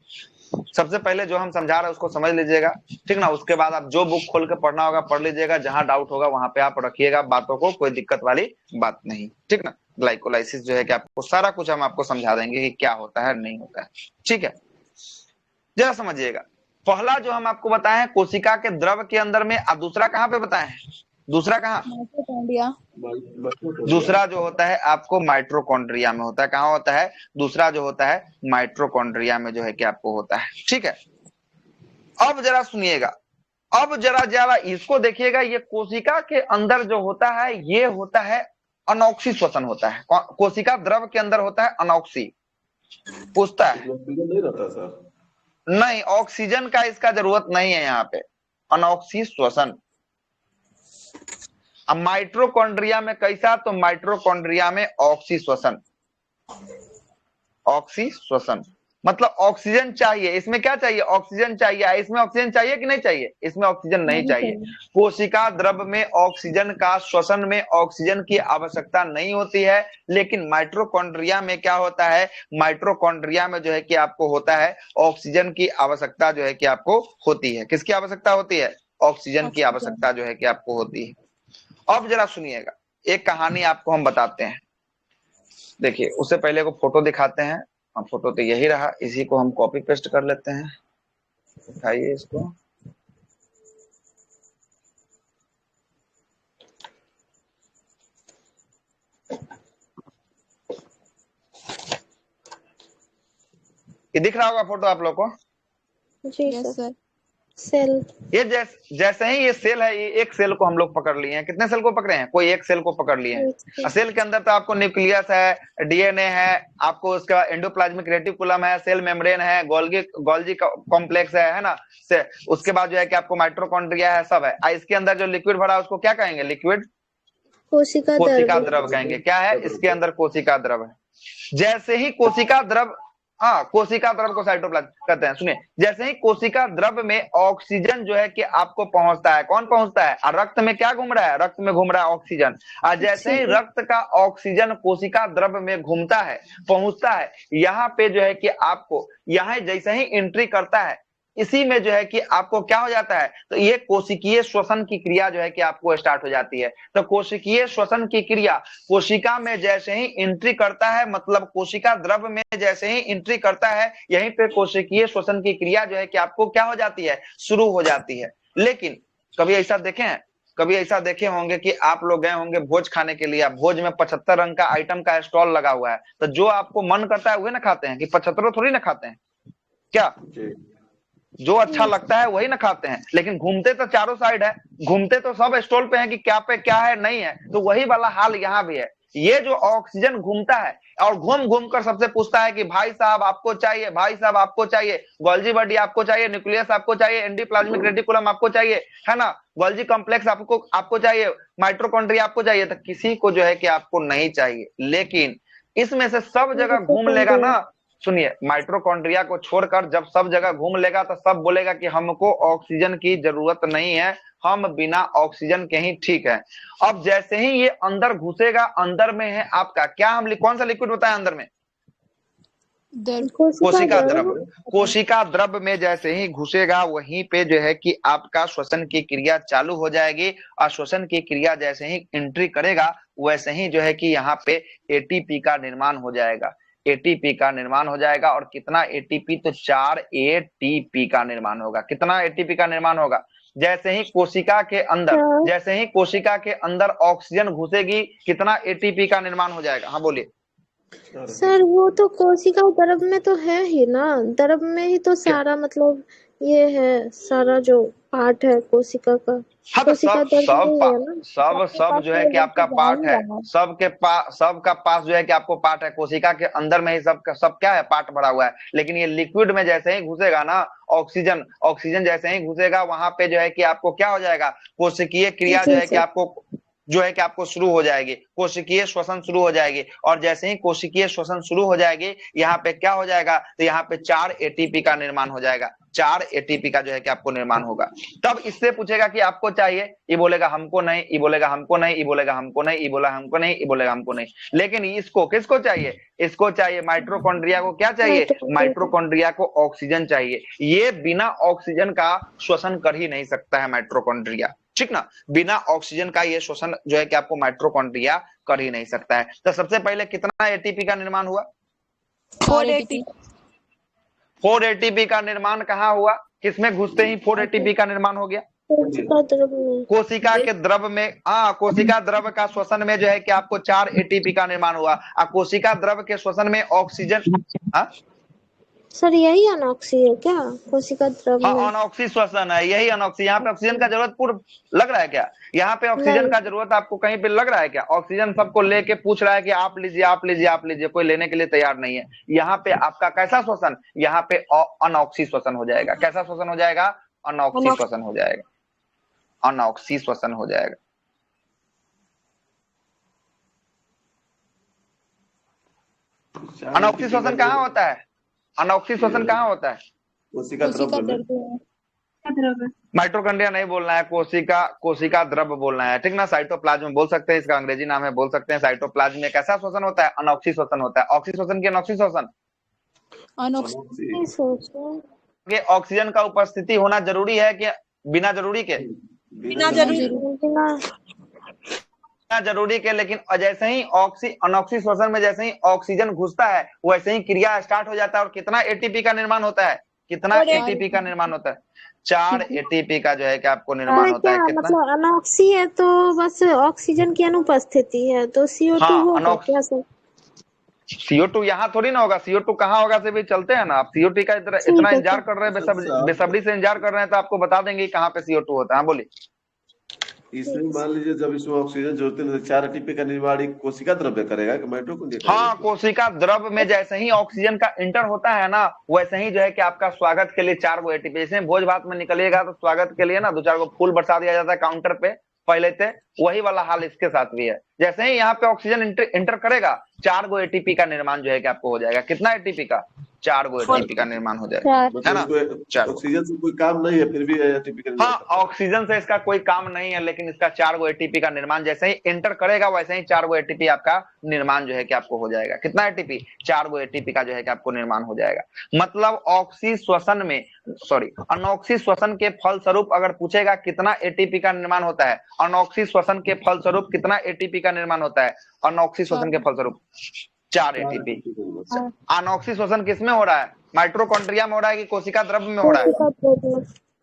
सबसे पहले जो हम समझा रहे हैं उसको समझ लीजिएगा, ठीक ना। उसके बाद आप जो बुक खोल के पढ़ना होगा पढ़ लीजिएगा। जहां डाउट होगा वहां पे आप रखिएगा बातों को, कोई दिक्कत वाली बात नहीं, ठीक ना। ग्लाइकोलाइसिस जो है कि आपको सारा कुछ हम आपको समझा देंगे कि क्या होता है नहीं होता है, ठीक है। जरा समझिएगा, पहला जो हम आपको बताए हैं कोशिका के द्रव के अंदर में, अब दूसरा कहाँ पे बताए हैं? दूसरा कहाँ? दूसरा जो होता है आपको माइटोकॉन्ड्रिया में होता है। कहाँ होता है? दूसरा जो होता है माइटोकॉन्ड्रिया में जो है कि आपको होता है, ठीक है। अब जरा सुनिएगा, अब जरा जरा इसको देखिएगा, ये कोशिका के अंदर जो होता है ये होता है अनॉक्सी श्वसन होता है। कोशिका द्रव के अंदर होता है अनॉक्सी। पूछता है ऑक्सीजन नहीं रहता सर? नहीं, ऑक्सीजन का इसका जरूरत नहीं है यहाँ पे, अनॉक्सी श्वसन। अब माइटोकॉन्ड्रिया में कैसा, तो माइटोकॉन्ड्रिया में ऑक्सी श्वसन। ऑक्सी श्वसन मतलब ऑक्सीजन चाहिए, इसमें क्या चाहिए, ऑक्सीजन चाहिए। इसमें ऑक्सीजन चाहिए कि नहीं चाहिए, इसमें ऑक्सीजन नहीं चाहिए। कोशिका द्रव में ऑक्सीजन का श्वसन में ऑक्सीजन की आवश्यकता नहीं होती है, लेकिन माइटोकॉन्ड्रिया में क्या होता है, माइटोकॉन्ड्रिया में जो है कि आपको होता है ऑक्सीजन की आवश्यकता जो है कि आपको होती है। किसकी आवश्यकता होती है, ऑक्सीजन की आवश्यकता जो है कि आपको होती है। अब जरा सुनिएगा, एक कहानी आपको हम बताते हैं। देखिए उससे पहले को फोटो दिखाते हैं। फोटो तो यही रहा, इसी को हम कॉपी पेस्ट कर लेते हैं। उठाइए इसको। ये दिख रहा होगा फोटो आप लोग को? जी सर। सेल, ये जैसे ही ये सेल है, ये एक सेल को हम लोग पकड़ लिए हैं। कितने सेल को पकड़े हैं, कोई एक सेल को पकड़ लिए हैं। सेल के अंदर तो आपको न्यूक्लियस है, डीएनए है, आपको उसका एंडोप्लाज्मिक रेटिकुलम है, सेल मेम्ब्रेन है, गोल्गी कॉम्प्लेक्स है ना, से उसके बाद जो है कि आपको माइटोकॉन्ड्रिया है, सब है। इसके अंदर जो लिक्विड भरा है उसको क्या कहेंगे, लिक्विड कोशिका द्रव कहेंगे। क्या है इसके अंदर, कोशिका द्रव है। जैसे ही कोशिका द्रव, हाँ कोशिका द्रव को साइटोप्लाज्म कहते हैं। सुनिए, जैसे ही कोशिका द्रव में ऑक्सीजन जो है कि आपको पहुंचता है, कौन पहुंचता है, रक्त में क्या घूम रहा है, रक्त में घूम रहा है ऑक्सीजन। और जैसे ही रक्त का ऑक्सीजन कोशिका द्रव में घूमता है, पहुंचता है, यहाँ पे जो है कि आपको यहाँ जैसे ही एंट्री करता है, इसी में जो है कि आपको क्या हो जाता है, तो ये कोशिकीय श्वसन की क्रिया जो है कि आपको स्टार्ट हो जाती है। तो कोशिकीय श्वसन की क्रिया कोशिका में जैसे ही एंट्री करता है, मतलब कोशिका द्रव में जैसे ही एंट्री करता है, यहीं पे कोशिकीय श्वसन की क्रिया जो है कि आपको क्या हो जाती है, शुरू हो जाती है। लेकिन कभी ऐसा देखे हैं, कभी ऐसा देखे होंगे कि आप लोग गए होंगे भोज खाने के लिए, भोज में 75 रंग का आइटम का स्टॉल लगा हुआ है, तो जो आपको मन करता है वही ना खाते हैं, कि 75 थोड़ी ना खाते हैं क्या, जो अच्छा लगता है वही ना खाते हैं। लेकिन घूमते तो चारों साइड है, घूमते तो सब स्टॉल पे है कि क्या पे क्या है नहीं है। तो वही वाला हाल यहाँ भी है। ये जो ऑक्सीजन घूमता है और घूम घूम कर सबसे पूछता है कि भाई साहब आपको चाहिए, भाई साहब आपको चाहिए, गोल्गी बॉडी आपको चाहिए, न्यूक्लियस आपको चाहिए, एंडोप्लाज्मिक रेटिकुलम आपको चाहिए, है ना, गोल्गी कॉम्प्लेक्स आपको चाहिए, माइटोकॉन्ड्रिया आपको चाहिए। तो किसी को जो है कि आपको नहीं चाहिए। लेकिन इसमें से सब जगह घूम लेगा ना, सुनिए, माइटोकॉन्ड्रिया को छोड़कर जब सब जगह घूम लेगा तो सब बोलेगा कि हमको ऑक्सीजन की जरूरत नहीं है, हम बिना ऑक्सीजन के ही ठीक है। अब जैसे ही ये अंदर घुसेगा, अंदर में है आपका क्या, हम कौन सा लिक्विड होता है अंदर में, कोशिका द्रव। कोशिका द्रव में जैसे ही घुसेगा, वहीं पे जो है कि आपका श्वसन की क्रिया चालू हो जाएगी। और श्वसन की क्रिया जैसे ही एंट्री करेगा, वैसे ही जो है कि यहाँ पे एटीपी का निर्माण हो जाएगा। एटीपी का निर्माण हो जाएगा। और कितना एटीपी, तो 4 एटीपी का निर्माण होगा। कितना एटीपी का निर्माण होगा, जैसे ही कोशिका के अंदर, जैसे ही कोशिका के अंदर ऑक्सीजन घुसेगी, कितना एटीपी का निर्माण हो जाएगा। हाँ बोलिए सर। वो तो कोशिका द्रव में तो है ही ना, द्रव में ही तो सारा मतलब ये है, सारा जो पार्ट है कोशिका का। हाँ तो सब जो है कि आपका पार्ट है, सबका पास जो है कि आपको पार्ट है। कोशिका के अंदर में ही सब क्या है, पार्ट भरा हुआ है। लेकिन ये लिक्विड में जैसे ही घुसेगा ना, ऑक्सीजन जैसे ही घुसेगा, वहां पे जो है कि आपको क्या हो जाएगा, कोशिकीय क्रिया जो है कि आपको शुरू हो जाएगी, कोशिकीय श्वसन शुरू हो जाएगी। और जैसे ही कोशिकीय श्वसन शुरू हो जाएगी, यहाँ पे क्या हो जाएगा, तो यहाँ पे 4 एटीपी का निर्माण हो जाएगा। 4 एटीपी का जो है कि आपको निर्माण होगा। तब इससे पूछेगा कि आपको चाहिए, ये बोलेगा हमको नहीं, ये बोलेगा हमको नहीं, ये बोलेगा हमको नहीं, ये बोला हमको नहीं, ये बोलेगा हमको नहीं। लेकिन इसको किसको चाहिए, इसको चाहिए, माइटोकॉन्ड्रिया को क्या चाहिए, माइटोकॉन्ड्रिया को ऑक्सीजन चाहिए। ये बिना ऑक्सीजन का श्वसन कर ही नहीं सकता है माइटोकॉन्ड्रिया, ठीक ना। बिना ऑक्सीजन का ये श्वसन जो है कि आपको माइटोकॉन्ड्रिया कर ही नहीं सकता है। तो सबसे पहले कितना एटीपी का निर्माण हुआ, 4 एटीपी का निर्माण कहाँ हुआ, किसमें घुसते ही 4 एटीपी का निर्माण हो गया, कोशिका के द्रव में। हाँ, कोशिका द्रव का श्वसन में जो है कि आपको 4 एटीपी का निर्माण हुआ। कोशिका द्रव के श्वसन में ऑक्सीजन, सर यही अनॉक्सी है क्या कोशिका द्रव हाँ, में? अनऑक्सी श्वसन है, यही अनऑक्सी। यहाँ पे ऑक्सीजन का जरूरत पूर्ण लग रहा है क्या? यहाँ पे ऑक्सीजन नहीं। का जरूरत आपको कहीं पे लग रहा है क्या? ऑक्सीजन सबको लेके पूछ रहा है कि आप लीजिए, आप लीजिए, आप लीजिए, कोई लेने के लिए तैयार नहीं है। यहाँ पे आपका कैसा श्वसन? यहाँ पे अनऑक्सी श्वसन हो जाएगा। कैसा श्वसन हो जाएगा? अनऑक्सी श्वसन हो जाएगा। अनऑक्सी श्वसन हो जाएगा। अनऑक्सी श्वसन कहाँ होता है? अनऑक्सी श्वसन कहाँ होता है? कोशिका द्रव्य में। माइटोकॉन्ड्रिया नहीं बोलना है, कोशिका द्रव्य बोलना है, ठीक ना। साइटोप्लाज्म बोल सकते हैं, इसका अंग्रेजी नाम है, बोल सकते हैं साइटोप्लाज्म में कैसा श्वसन होता है? अनॉक्सी श्वसन होता है। ऑक्सी श्वसन की अनॉक्सी श्वसन, अनॉक्सी ऑक्सीजन का उपस्थिति होना जरूरी है कि बिना जरूरी के? बिना जरूरी जरूरी के। लेकिन जैसे ही अनॉक्सी श्वसन में जैसे ही ऑक्सीजन घुसता है वैसे ही क्रिया स्टार्ट हो जाता है। और कितना एटीपी का निर्माण होता है? कितना एटीपी का निर्माण होता है? 4 एटीपी का जो है कि आपको निर्माण होता है। कितना? मतलब अनॉक्सी है तो बस ऑक्सीजन की अनुपस्थिति है, तो CO2 होगा क्या सर? CO2 यहाँ थोड़ी ना होगा। CO2 कहाँ होगा से भी चलते हैं ना। आप CO2 का इतना इंतजार कर रहे हैं, बेसब्री से इंतजार कर रहे हैं, तो आपको बता देंगे कहाँ पे CO2 होता है। हाँ बोलिए। इसमें मान लीजिए जब इसमें ऑक्सीजन जरूरत है तो 4 एटीपी का निर्माण एक कोशिका द्रव्य करेगा कि माइटोकॉन्ड्रिया? हाँ, कोशिका द्रव्य में जैसे ही ऑक्सीजन का इंटर होता है ना वैसे ही जो है कि आपका स्वागत के लिए 4 गो एटीपी, जैसे भोज भात में निकलिएगा तो स्वागत के लिए ना 2-4 गो फूल बरसा दिया जाता है काउंटर पे पहले से, वही वाला हाल इसके साथ भी है। जैसे ही यहाँ पे ऑक्सीजन इंटर करेगा 4 गो एटीपी का निर्माण जो है कि आपको हो जाएगा। कितना एटीपी का? 4 गो एटीपी का निर्माण हो जाएगा, है ना। ऑक्सीजन से कोई काम नहीं है फिर भी एटीपी का? हाँ, ऑक्सीजन से इसका कोई काम नहीं है, लेकिन इसका 4 गो एटीपी का निर्माण जैसे ही एंटर करेगा वैसे ही 4 गो एटीपी आपका निर्माण जो है कि आपको हो जाएगा। कितना एटीपी? 4 गो एटीपी का जो है कि आपको निर्माण हो जाएगा। मतलब अनॉक्सी श्वसन के फलस्वरूप अगर पूछेगा कितना एटीपी का निर्माण होता है, अनॉक्सी श्वसन के फलस्वरूप कितना एटीपी का निर्माण होता है? अनॉक्सी श्वसन के फलस्वरूप 4 एटीपी। अनॉक्सी श्वसन किसमें हो रहा है? माइटोकॉन्ड्रिया में हो रहा है कि कोशिका द्रव्य में हो रहा है?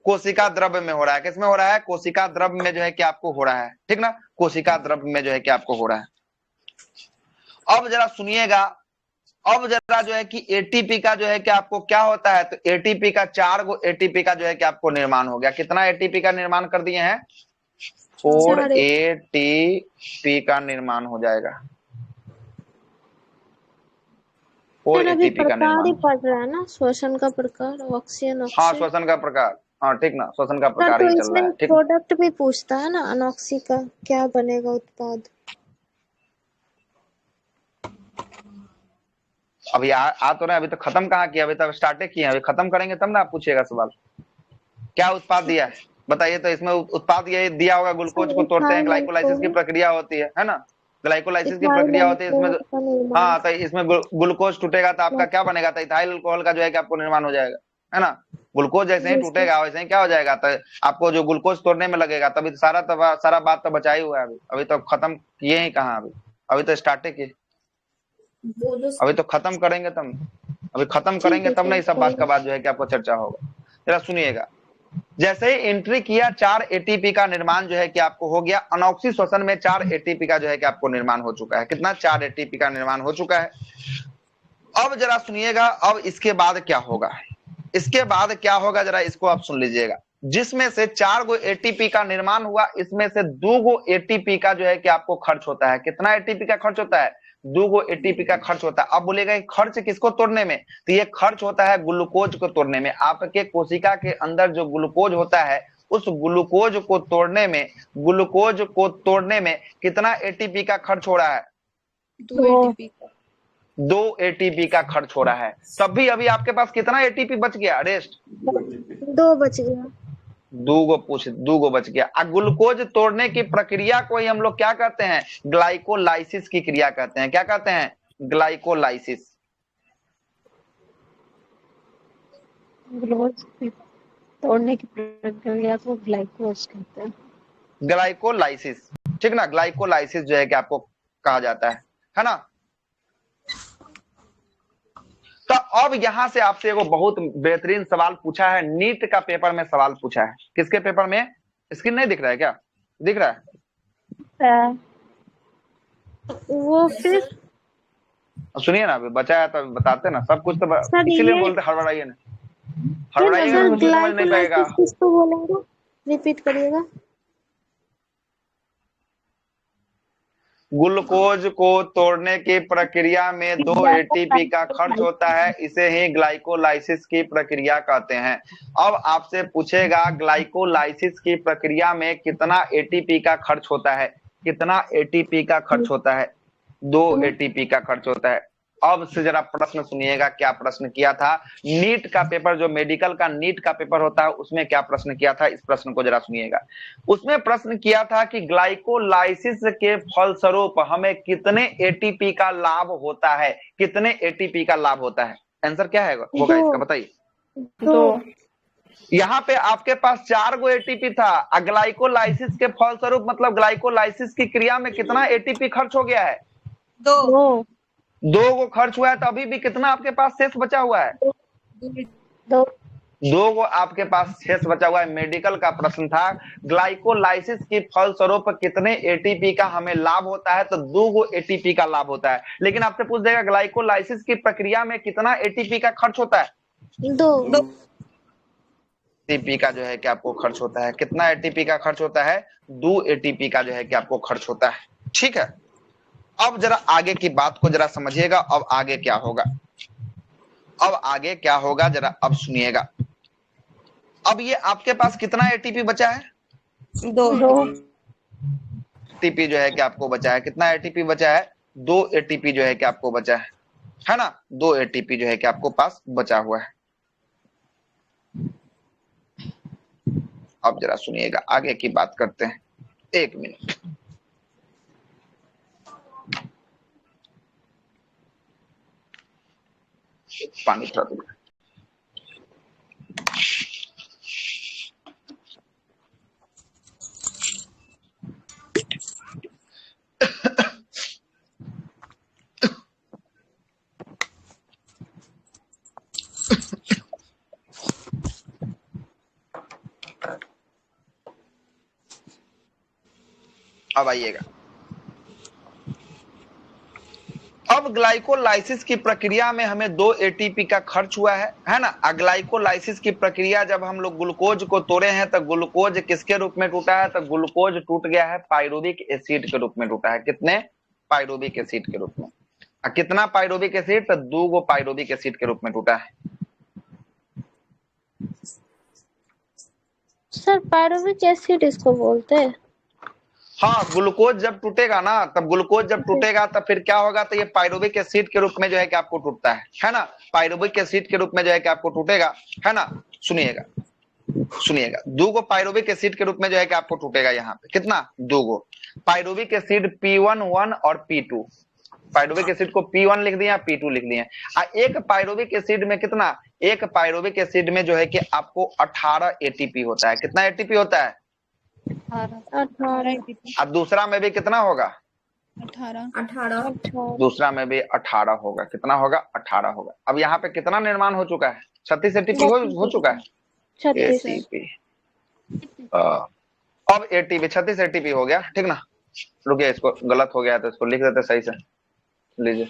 कोशिका द्रव्य में हो रहा है। किसमें हो रहा है? कोशिका द्रव्य में जो है कि आपको हो रहा है, ठीक ना। कोशिका द्रव्य में जो है कि आपको हो रहा है। अब जरा सुनिएगा, अब जरा जो है कि एटीपी का जो है कि आपको क्या होता है? तो एटीपी का 4 गो एटीपी का जो है कि आपको निर्माण हो गया। कितना एटीपी का निर्माण कर दिए हैं? 4 एटीपी का निर्माण हो जाएगा। 4 एटीपी का निर्माण पढ़ रहा है ना, श्वसन का प्रकार, ऑक्सीजन। हाँ, श्वसन का प्रकार, हाँ ठीक ना, श्वसन का प्रकार ही चल रहा है, ठीक। प्रोडक्ट भी पूछता है ना अनॉक्सी का, क्या बनेगा उत्पाद? अभी आ तो रहे, अभी तो खत्म कहाँ किया, अभी तक स्टार्ट किए, अभी खत्म करेंगे तब ना आप पूछिएगा सवाल। क्या उत्पाद दिया है बताइए? तो इसमें उत्पाद ये दिया होगा, ग्लूकोज को तोड़ते हैं, ग्लाइकोलाइसिस की प्रक्रिया होती है ना, ग्लाइकोलाइसिस की प्रक्रिया होती है इसमें। हाँ, तो इसमें ग्लूकोज टूटेगा तो आपका क्या बनेगा? तो इथाइल अल्कोहल का जो है कि आपको निर्माण हो जाएगा, है ना। ग्लूकोज जैसे ही टूटेगा वैसे ही क्या हो जाएगा? तो आपको जो ग्लूकोज तोड़ने में लगेगा, तभी सारा बात तो बचा ही हुआ है। अभी तो खत्म किए ही कहाँ, अभी तो स्टार्ट किए, अभी तो खत्म करेंगे तब, अभी खत्म करेंगे तब नहीं, सब बात का बाद जो है कि आपको चर्चा होगा। जरा सुनिएगा, जैसे ही एंट्री किया 4 एटीपी का निर्माण जो है कि आपको हो गया। अनॉक्सी श्वसन में 4 एटीपी का जो है कि आपको निर्माण हो चुका है। कितना? 4 एटीपी का निर्माण हो चुका है। अब जरा सुनिएगा, अब इसके बाद क्या होगा? इसके बाद क्या होगा जरा इसको आप सुन लीजिएगा। जिसमें से 4 गो एटीपी का निर्माण हुआ, इसमें से 2 गो एटीपी का जो है कि आपको खर्च होता है। कितना एटीपी का खर्च होता है? 2 गो एटीपी का खर्च होता है। अब बोलेगा खर्च किसको तोड़ने में? तो ये खर्च होता है ग्लूकोज को तोड़ने में। आपके कोशिका के अंदर जो ग्लूकोज होता है, उस ग्लूकोज को तोड़ने में कितना एटीपी का खर्च हो रहा है? 2 एटीपी का खर्च हो रहा है। तब भी अभी आपके पास कितना एटीपी बच गया? रेस्ट 2 बच गया। 2 गो बच गया। ग्लूकोज तोड़ने की प्रक्रिया को ही हम लोग क्या कहते हैं? ग्लाइकोलाइसिस की क्रिया कहते हैं। क्या कहते हैं? ग्लाइकोलाइसिस। ग्लूकोज तोड़ने की प्रक्रिया को ग्लाइकोज कहते हैं। ग्लाइकोलाइसिस, ठीक ना, ग्लाइकोलाइसिस जो है कि आपको कहा जाता है ना। तो अब यहां से आपसे एगो बहुत बेहतरीन सवाल पूछा है, नीट का पेपर में सवाल पूछा है। किसके पेपर में? स्क्रीन नहीं दिख रहा है क्या? दिख रहा है? वो फिर सुनिए ना, अभी बचा है तो बताते ना सब कुछ, तो सर इसीलिए ये बोलते हड़बड़ाइए ना, क्या हड़बड़ाइएगा तो सर कुछ भी समझ नहीं पाएगा। ग्लाइकोलाइसिस किसको बोलेंगे, रिपीट करिएगा। ग्लूकोज को तोड़ने की प्रक्रिया में 2 एटीपी का खर्च होता है, इसे ही ग्लाइकोलाइसिस की प्रक्रिया कहते हैं। अब आपसे पूछेगा ग्लाइकोलाइसिस की प्रक्रिया में कितना एटीपी का खर्च होता है, कितना एटीपी का खर्च होता है? 2 एटीपी का खर्च होता है। अब से जरा प्रश्न सुनिएगा, क्या प्रश्न किया था। नीट का पेपर, जो मेडिकल का नीट का पेपर होता है, उसमें क्या प्रश्न किया था, इस प्रश्न को जरा सुनिएगा। उसमें प्रश्न किया था कि ग्लाइकोलाइसिस के फलस्वरूप हमें कितने एटीपी का लाभ होता है, कितने एटीपी का लाभ होता है? आंसर क्या है होगा इसका, बताइए। 2। यहाँ पे आपके पास 4 गो एटीपी था, ग्लाइकोलाइसिस के फलस्वरूप मतलब ग्लाइकोलाइसिस की क्रिया में कितना एटीपी खर्च हो गया है? 2। 2 गो खर्च हुआ है, तो अभी भी कितना आपके पास शेष बचा हुआ है? 2। 2 गो आपके पास शेष बचा हुआ है। मेडिकल का प्रश्न था, ग्लाइकोलाइसिस की फलस्वरूप कितने एटीपी का हमें लाभ होता है, तो 2 गो एटीपी का लाभ होता है। लेकिन आपसे पूछ देगा ग्लाइकोलाइसिस की प्रक्रिया में कितना एटीपी का खर्च होता है? 2 एटीपी का जो है कि आपको खर्च होता है। कितना एटीपी का खर्च होता है? 2 एटीपी का जो है कि आपको खर्च होता है। ठीक है, अब जरा आगे की बात को जरा समझिएगा। अब आगे क्या होगा, अब आगे क्या होगा जरा अब सुनिएगा। अब ये आपके पास कितना एटीपी बचा है? 2 एटीपी जो है कि आपको बचा है, कितना एटीपी बचा है? 2 एटीपी जो है कि आपको बचा है ना? 2 एटीपी जो है कि आपको पास बचा हुआ है। अब जरा सुनिएगा, आगे की बात करते हैं। 1 मिनट, पानी थोड़ा दूर। अब आइएगा, अब ग्लाइकोलाइसिस की प्रक्रिया में हमें 2 एटीपी का खर्च हुआ है ना? ग्लाइकोलाइसिस की प्रक्रिया जब हम लोग ग्लूकोज को तोड़े हैं, तो ग्लूकोज किसके रूप में टूटा है? तो ग्लूकोज टूट गया है पाइरुविक एसिड के रूप में टूटा है। कितने? पाइरुविक एसिड के रूप में। कितना पाइरुविक एसिड? तो 2 गो पाइरुविक एसिड के रूप में टूटा है। सर पायरुविक एसिड इसको बोलते हैं। हाँ, ग्लूकोज जब टूटेगा ना, तब ग्लूकोज जब टूटेगा तब फिर क्या होगा, तो ये पाइरुविक एसिड के रूप में जो है कि आपको टूटता है ना? पाइरुविक एसिड के रूप में जो है कि आपको टूटेगा, है ना? सुनिएगा सुनिएगा, 2 गो पाइरुविक एसिड के रूप में जो है कि आपको टूटेगा। यहाँ पे कितना? 2 गो पाइरुविक एसिड P1 और P2। पाइरुविक एसिड को P1 लिख दिया, P2 लिख दिए। एक पाइरुविक एसिड में कितना? एक पाइरुविक एसिड में जो है कि आपको 18 एटीपी होता है। कितना एटीपी होता है? 18। और दूसरा में भी कितना होगा? 18 दूसरा में भी 18 होगा। कितना होगा? 18 होगा। अब यहाँ पे कितना निर्माण हो चुका है? 36 एटीपी हो चुका है। 36 एटीपी, अब एटीपी 36 एटीपी हो गया। ठीक ना? रुकिए, इसको गलत हो गया तो इसको लिख देते सही से, लीजिए।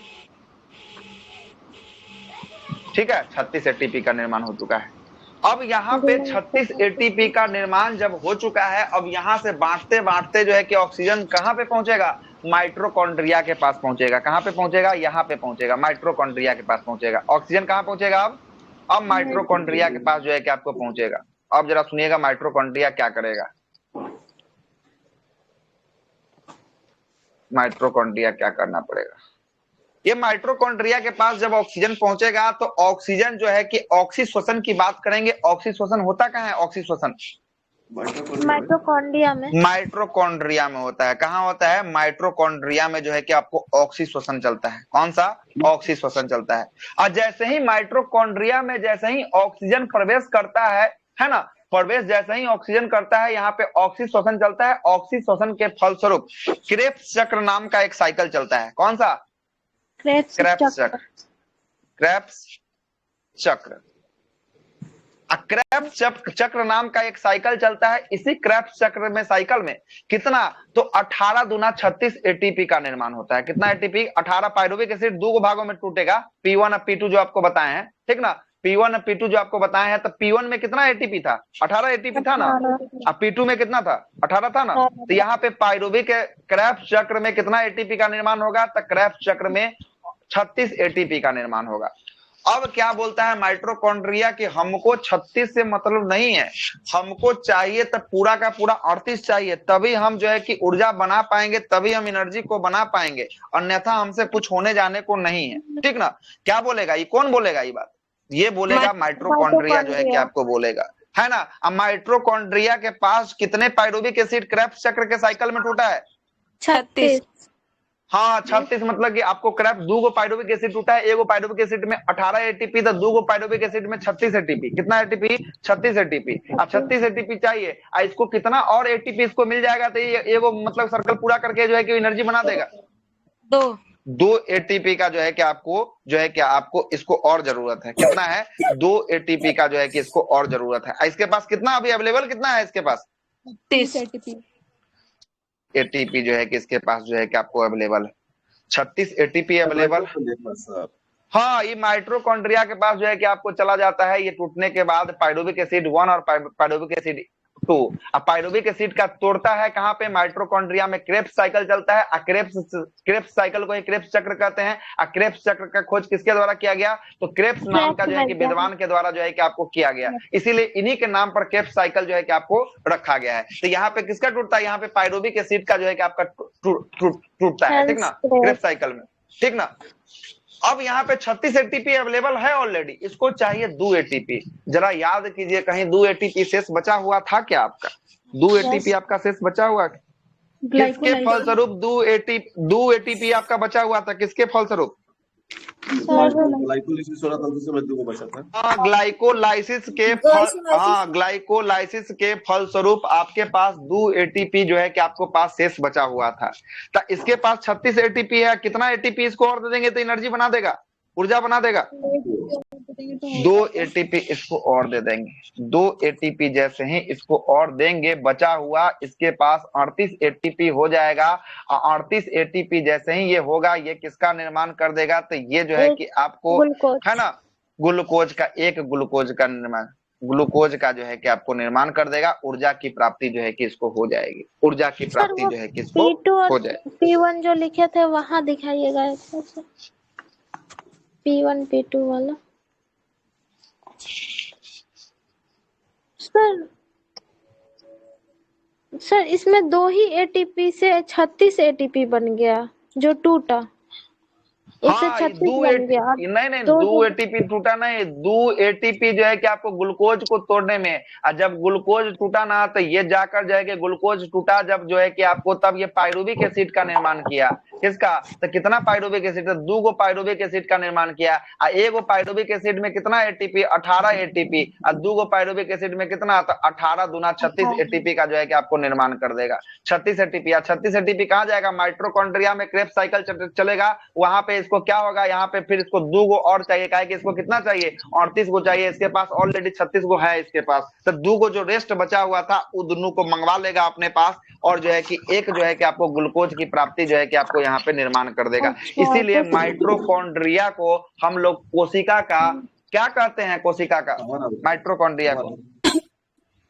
ठीक है, 36 एटीपी का निर्माण हो चुका है। अब यहाँ पे 36 एटीपी का निर्माण जब हो चुका है, अब यहाँ से बांटते बांटते जो है कि ऑक्सीजन कहाँ पे पहुंचेगा? माइटोकॉन्ड्रिया के पास पहुंचेगा। कहाँ पे पहुंचेगा? यहाँ पे पहुंचेगा, माइटोकॉन्ड्रिया के पास पहुंचेगा। ऑक्सीजन कहाँ पहुंचेगा? अब माइटोकॉन्ड्रिया के पास जो है कि आपको पहुंचेगा। अब जरा सुनिएगा, माइटोकॉन्ड्रिया क्या करेगा, माइटोकॉन्ड्रिया क्या करना पड़ेगा। ये माइटोकॉन्ड्रिया के पास जब ऑक्सीजन पहुंचेगा, तो ऑक्सीजन जो है कि ऑक्सीश्वसन की बात करेंगे। ऑक्सीश्वसन होता कहाँ है? ऑक्सीश्वसन माइटोकॉन्ड्रिया में। माइटोकॉन्ड्रिया में होता है। कहाँ होता है? माइटोकॉन्ड्रिया में जो है कि आपको ऑक्सीश्वसन चलता है। कौन सा? ऑक्सीश्वसन चलता है। और जैसे ही माइटोकॉन्ड्रिया में जैसे ही ऑक्सीजन प्रवेश करता है ना? प्रवेश जैसे ही ऑक्सीजन करता है, यहाँ पे ऑक्सीश्वसन चलता है। ऑक्सीश्वसन के फलस्वरूप क्रेब्स चक्र नाम का एक साइकिल चलता है। कौन सा? क्रेब्स चक्र। क्रेब्स चक्र। क्रेब्स क्रेब्स चक्र नाम का एक साइकिल चलता है। इसी क्रेब्स चक्र में साइकिल में कितना, तो 18 दूना 36 एटीपी का निर्माण होता है। कितना एटीपी? 18 पाइरुविक एसिड दो भागों में टूटेगा, P1 और P2 जो आपको बताए हैं, ठीक ना। P1 और P2 जो आपको बताए हैं, तो P1 में कितना एटीपी था? 18 एटीपी था ना। अब P2 में कितना था? 18 था ना। तो यहाँ पे पाइरुविक क्रेब्स चक्र में कितना एटीपी का निर्माण होगा? तो क्रेब्स चक्र में 36 एटीपी का निर्माण होगा। अब क्या बोलता है माइटोकॉन्ड्रिया कि हमको 36 से मतलब नहीं है, हमको चाहिए तो पूरा का पूरा 38 चाहिए, तभी हम जो है कि ऊर्जा बना पाएंगे, तभी हम एनर्जी को बना पाएंगे, अन्यथा हमसे कुछ होने जाने को नहीं है, ठीक ना। क्या बोलेगा ये? कौन बोलेगा ये बात? ये बोलेगा माइटोकॉन्ड्रिया जो है कि आपको बोलेगा, है ना। अब माइटोकॉन्ड्रिया के पास कितने पाइरुविक एसिड क्रेब्स चक्र के साइकिल में टूटा है? 36। हाँ 36, मतलब कि आपको क्रेब्स दो गो पाइरुविक एसिड टूटा है। एगो पाइरुविक एसिड में 18 एटीपी, तो दो गो पाइरुविक एसिड में 36 एटीपी। कितना एटीपी? 36 एटीपी। अब 36 एटीपी चाहिए, इसको कितना और एटीपी इसको मिल जाएगा, तो ये एगो मतलब सर्कल पूरा करके जो है कि एनर्जी बना देगा। 2 एटीपी का जो है कि आपको इसको और जरूरत है। कितना है? 2 एटीपी का जो है कि इसको और जरूरत है। इसके पास कितना अभी अवेलेबल कितना है? इसके पास 30 एटीपी एटीपी जो है कि इसके पास जो है कि आपको अवेलेबल है, 36 एटीपी अवेलेबल। हाँ, ये माइटोकॉन्ड्रिया के पास जो है कि आपको चला जाता है, ये टूटने के बाद पाइरुविक एसिड 1 और पाइरुविक एसिड 2। अब पाइरुविक एसिड का तोड़ता है कहाँ पे? माइटोकॉन्ड्रिया में क्रेब्स साइकिल चलता है। क्रेब्स साइकिल को ही क्रेब्स चक्र कहते हैं। क्रेब्स चक्र का खोज किसके द्वारा किया गया? तो क्रेब्स नाम का जो है कि विद्वान के द्वारा जो है कि आपको किया गया, इसीलिए इन्हीं के नाम पर क्रेब्स साइकिल जो है कि आपको रखा गया है। तो यहाँ पे किसका टूटता है? यहाँ पे पाइरुविक एसिड का जो है कि आपका टूटता है, ठीक ना, क्रेब्स साइकिल में, ठीक ना। अब यहाँ पे 36 एटीपी अवेलेबल है ऑलरेडी, इसको चाहिए 2 एटीपी। जरा याद कीजिए, कहीं 2 एटीपी शेष बचा हुआ था क्या आपका? 2 एटीपी आपका शेष बचा हुआ, किसके फलस्वरूप 2 एटीपी आपका बचा हुआ था? किसके फलस्वरूप? ग्लाइकोलाइसिस हो रहा था, दूसरे में 2 बचा था। हाँ, ग्लाइकोलाइसिस के फलस्वरूप आपके पास 2 एटीपी जो है कि आपको पास शेष बचा हुआ था। तो इसके पास 36 एटीपी है, कितना एटीपी इसको और दे देंगे तो एनर्जी बना देगा, ऊर्जा बना देगा? 2 एटीपी इसको और दे देंगे। 2 एटीपी जैसे ही इसको और देंगे, बचा हुआ इसके पास 38 एटीपी हो जाएगा। 38 एटीपी जैसे ही ये होगा, ये किसका निर्माण कर देगा? तो ये जो है कि आपको है ना, ग्लूकोज का निर्माण, ग्लूकोज का जो है कि आपको निर्माण कर देगा। ऊर्जा की प्राप्ति जो है कि इसको हो जाएगी, ऊर्जा की प्राप्ति जो है कि इसको हो जाएगी। P1 जो लिखे थे वहां दिखाइएगा P1 P2 वाला। सर इसमें 2 ही एटीपी से 36 एटीपी बन गया जो टूटा, उससे 36 बन गया। नहीं 2 एटीपी टूटा नहीं, 2 एटीपी जो है कि आपको ग्लूकोज को तोड़ने में, और जब ग्लूकोज टूटा ना तो ये जाकर जो है कि ग्लूकोज टूटा जब जो है कि आपको, तब ये पाइरुविक एसिड का निर्माण किया। किसका? तो कितना पाइरुविक एसिड? 2 गो पाइरुविक एसिड का निर्माण किया। और एगो पाइरुविक एसिड में कितना एटीपी? 18 एटीपी। और 2 गो पाइरुविक एसिड में कितना? तो 18 दूना 36 एटीपी का जो है कि आपको निर्माण कर देगा। 36 एटीपी। 36 एटीपी कहाँ जाएगा? माइटोकॉन्ड्रिया में क्रेब्स साइकिल चलेगा, वहां पे इसको क्या होगा? यहाँ पे फिर इसको 2 गो और चाहिए, क्या है कि इसको कितना चाहिए? 38 गो चाहिए। इसके पास ऑलरेडी 36 गो है इसके पास, तो 2 गो जो रेस्ट बचा हुआ था वो दोनों को मंगवा लेगा अपने पास, और जो है कि एक जो है कि आपको ग्लूकोज की प्राप्ति जो है कि आपको यहाँ पे निर्माण कर देगा। इसीलिए माइटोकॉन्ड्रिया को हम लोग कोशिका का क्या कहते हैं? कोशिका का, माइटोकॉन्ड्रिया को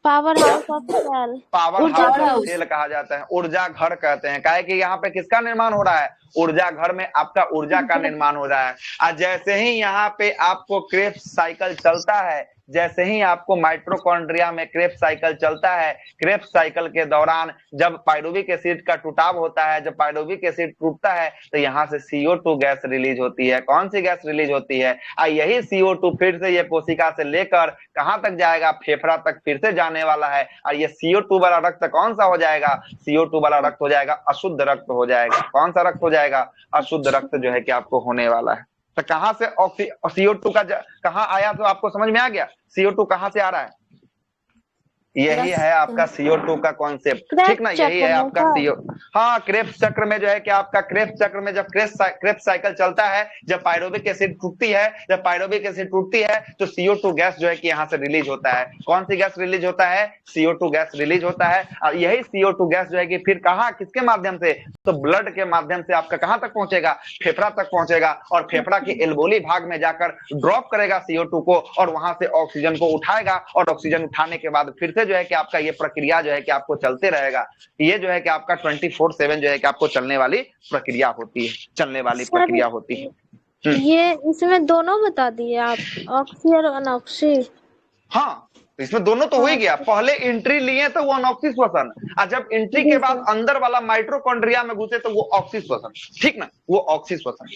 powerhouse of cell, powerhouse of cell कहा जाता है, ऊर्जा घर कहते हैं। काहे कि यहाँ पे किसका निर्माण हो रहा है? ऊर्जा घर में आपका ऊर्जा का निर्माण हो रहा है। और जैसे ही यहाँ पे आपको क्रेब्स साइकिल चलता है, जैसे ही आपको माइटोकॉन्ड्रिया में क्रेब्स साइकिल चलता है, क्रेब्स साइकिल के दौरान जब पाइरुविक एसिड का टूटाव होता है, जब पाइरुविक एसिड टूटता है तो यहाँ से CO2 गैस रिलीज होती है। कौन सी गैस रिलीज होती है? यही CO2 फिर से ये कोशिका से लेकर कहाँ तक जाएगा? फेफड़ा तक फिर से जाने वाला है। और ये CO2 वाला रक्त कौन सा हो जाएगा? CO2 वाला रक्त हो जाएगा अशुद्ध रक्त हो जाएगा। कौन सा रक्त हो जाएगा? अशुद्ध रक्त जो है कि आपको होने वाला है। तो कहां से CO2 का कहां आया? तो आपको समझ में आ गया CO2 कहां से आ रहा है? यही है आपका CO2 का कॉन्सेप्ट, ठीक ना, यही है आपका CO। हाँ, क्रेब्स चक्र में जो है कि आपका क्रेब्स चक्र में जब क्रेब्स साइकिल चलता है, जब पायरोबिक एसिड टूटती है, जब पायरोबिक एसिड टूटती है तो CO2 गैस जो है कि यहाँ से रिलीज होता है। कौन सी गैस रिलीज होता है? CO2 गैस रिलीज होता है। और यही CO2 गैस जो है कि फिर कहाँ, किसके माध्यम से? तो ब्लड के माध्यम से आपका कहाँ तक पहुंचेगा? फेफड़ा तक पहुंचेगा, और फेफड़ा के एल्वोली भाग में जाकर ड्रॉप करेगा CO2 को, और वहां से ऑक्सीजन को उठाएगा, और ऑक्सीजन उठाने के बाद फिर से जो है कि आपका ये प्रक्रिया जो है कि आपको चलते रहेगा। ये जो है कि आपका 24/7 जो है कि आपको चलने वाली प्रक्रिया होती है, चलने वाली प्रक्रिया होती है। ये इसमें दोनों बता दिए आप, ऑक्सी और अनऑक्सी। हाँ, इसमें दोनों तो हो ही गया। पहले एंट्री लिए तो वो अनऑक्सी श्वसन, और जब एंट्री के बाद अंदर वाला माइटोकॉन्ड्रिया में घुसे तो वो ऑक्सी श्वसन, ठीक ना, वो ऑक्सी श्वसन।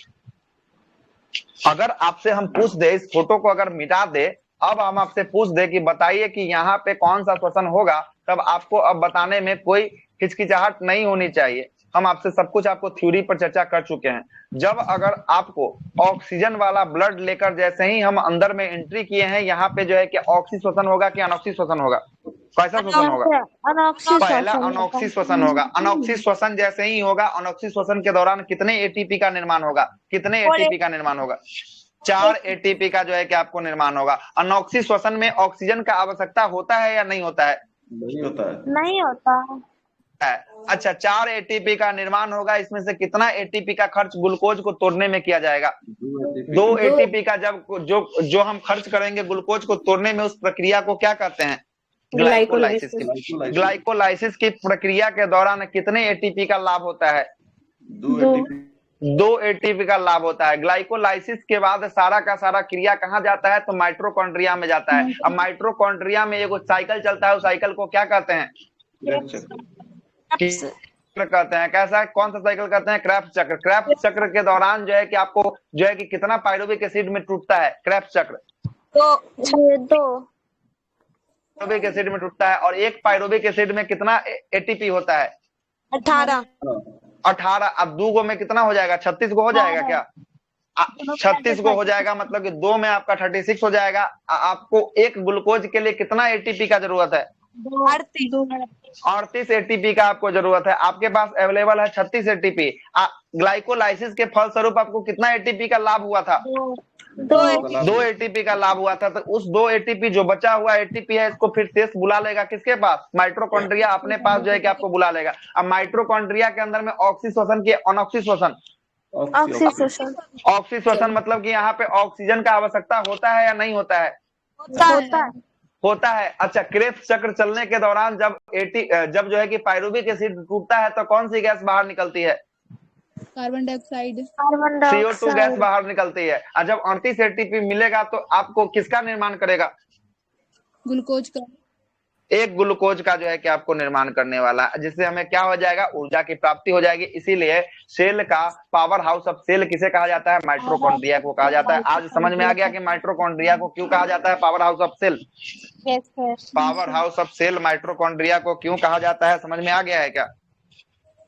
अगर आपसे हम पूछ दे, इस फोटो को अगर मिटा दे, अब हम आपसे पूछ दे कि बताइए कि यहाँ पे कौन सा श्वसन होगा, तब आपको अब बताने में कोई हिचकिचाहट नहीं होनी चाहिए। हम आपसे सब कुछ आपको थ्योरी पर चर्चा कर चुके हैं। जब अगर आपको ऑक्सीजन वाला ब्लड लेकर जैसे ही हम अंदर में एंट्री किए हैं, यहाँ पे जो है कि ऑक्सी श्वसन होगा कि अनऑक्सी श्वसन होगा? कैसा श्वसन होगा? पहला अनऑक्सी श्वसन होगा। अनऑक्सी श्वसन जैसे ही होगा, अनऑक्सी श्वसन के दौरान कितने ATP का निर्माण होगा? कितने ATP का निर्माण होगा? 4 ATP का जो है कि आपको निर्माण होगा। अनऑक्सी श्वसन में ऑक्सीजन का आवश्यकता होता है या नहीं होता है? नहीं होता है। नहीं होता है। अच्छा, 4 ATP का निर्माण होगा। इसमें से कितना ATP का खर्च ग्लूकोज को तोड़ने में किया जाएगा? 2 ATP का। जब जो हम खर्च करेंगे ग्लूकोज को तोड़ने में, उस प्रक्रिया को क्या कहते हैं? ग्लाइकोलाइसिस। ग्लाइकोलाइसिस की प्रक्रिया के दौरान कितने ATP का लाभ होता है? 2 ATP का लाभ होता है। ग्लाइकोलाइसिस के बाद सारा का सारा क्रिया कहाँ जाता है? तो माइटोकॉन्ड्रिया में जाता है। अब माइटोकॉन्ड्रिया में एक साइकिल चलता है, उस साइकिल को क्या कहते हैं? चक्र कहते हैं। कैसा, कौन सा साइकिल कहते हैं? क्रेब्स चक्र। क्रेब्स चक्र के दौरान जो है कि आपको जो है कि कितना पायरुविक एसिड में टूटता है क्रेब्स चक्र? 2 पायरुविक एसिड में टूटता है। और एक पायरुविक एसिड में कितना ATP होता है? 18। अब 2 गो में कितना हो जाएगा? 36 गो हो जाएगा क्या? 36 गो हो जाएगा, मतलब कि 2 में आपका 36 हो जाएगा। आपको एक ग्लूकोज के लिए कितना ATP का जरूरत है? 38 ATP का आपको जरूरत है। आपके पास अवेलेबल है 36 ATP। ग्लाइकोलाइसिस के फलस्वरूप आपको कितना ATP का लाभ हुआ था? 2 ATP का लाभ हुआ था। तो उस 2 ATP जो बचा हुआ ATP है, इसको फिर शेष बुला लेगा किसके पास? माइटोकॉन्ड्रिया अपने पास जो है कि आपको बुला लेगा। अब माइटोकॉन्ड्रिया के अंदर में ऑक्सी श्वसन की अनऑक्सी श्वसन, ऑक्सी श्वसन मतलब कि यहाँ पे ऑक्सीजन का आवश्यकता होता है या नहीं होता है? होता है। अच्छा, क्रेब्स चक्र चलने के दौरान जब जो है कि पायरुविक एसिड टूटता है तो कौन सी गैस बाहर निकलती है? Carbon dioxide. CO2 गैस बाहर निकलती है। और जब 38 ATP मिलेगा तो आपको किसका निर्माण करेगा? ग्लूकोज का। एक ग्लूकोज का जो है कि आपको निर्माण करने वाला, जिससे हमें क्या हो जाएगा? ऊर्जा की प्राप्ति हो जाएगी। इसीलिए सेल का पावर हाउस ऑफ सेल किसे कहा जाता है? माइटोकॉन्ड्रिया को कहा जाता है। आज समझ में आ गया कि माइटोकॉन्ड्रिया को क्यों कहा जाता है powerhouse of cell? Powerhouse of cell mitochondria को क्यों कहा जाता है, समझ में आ गया है क्या?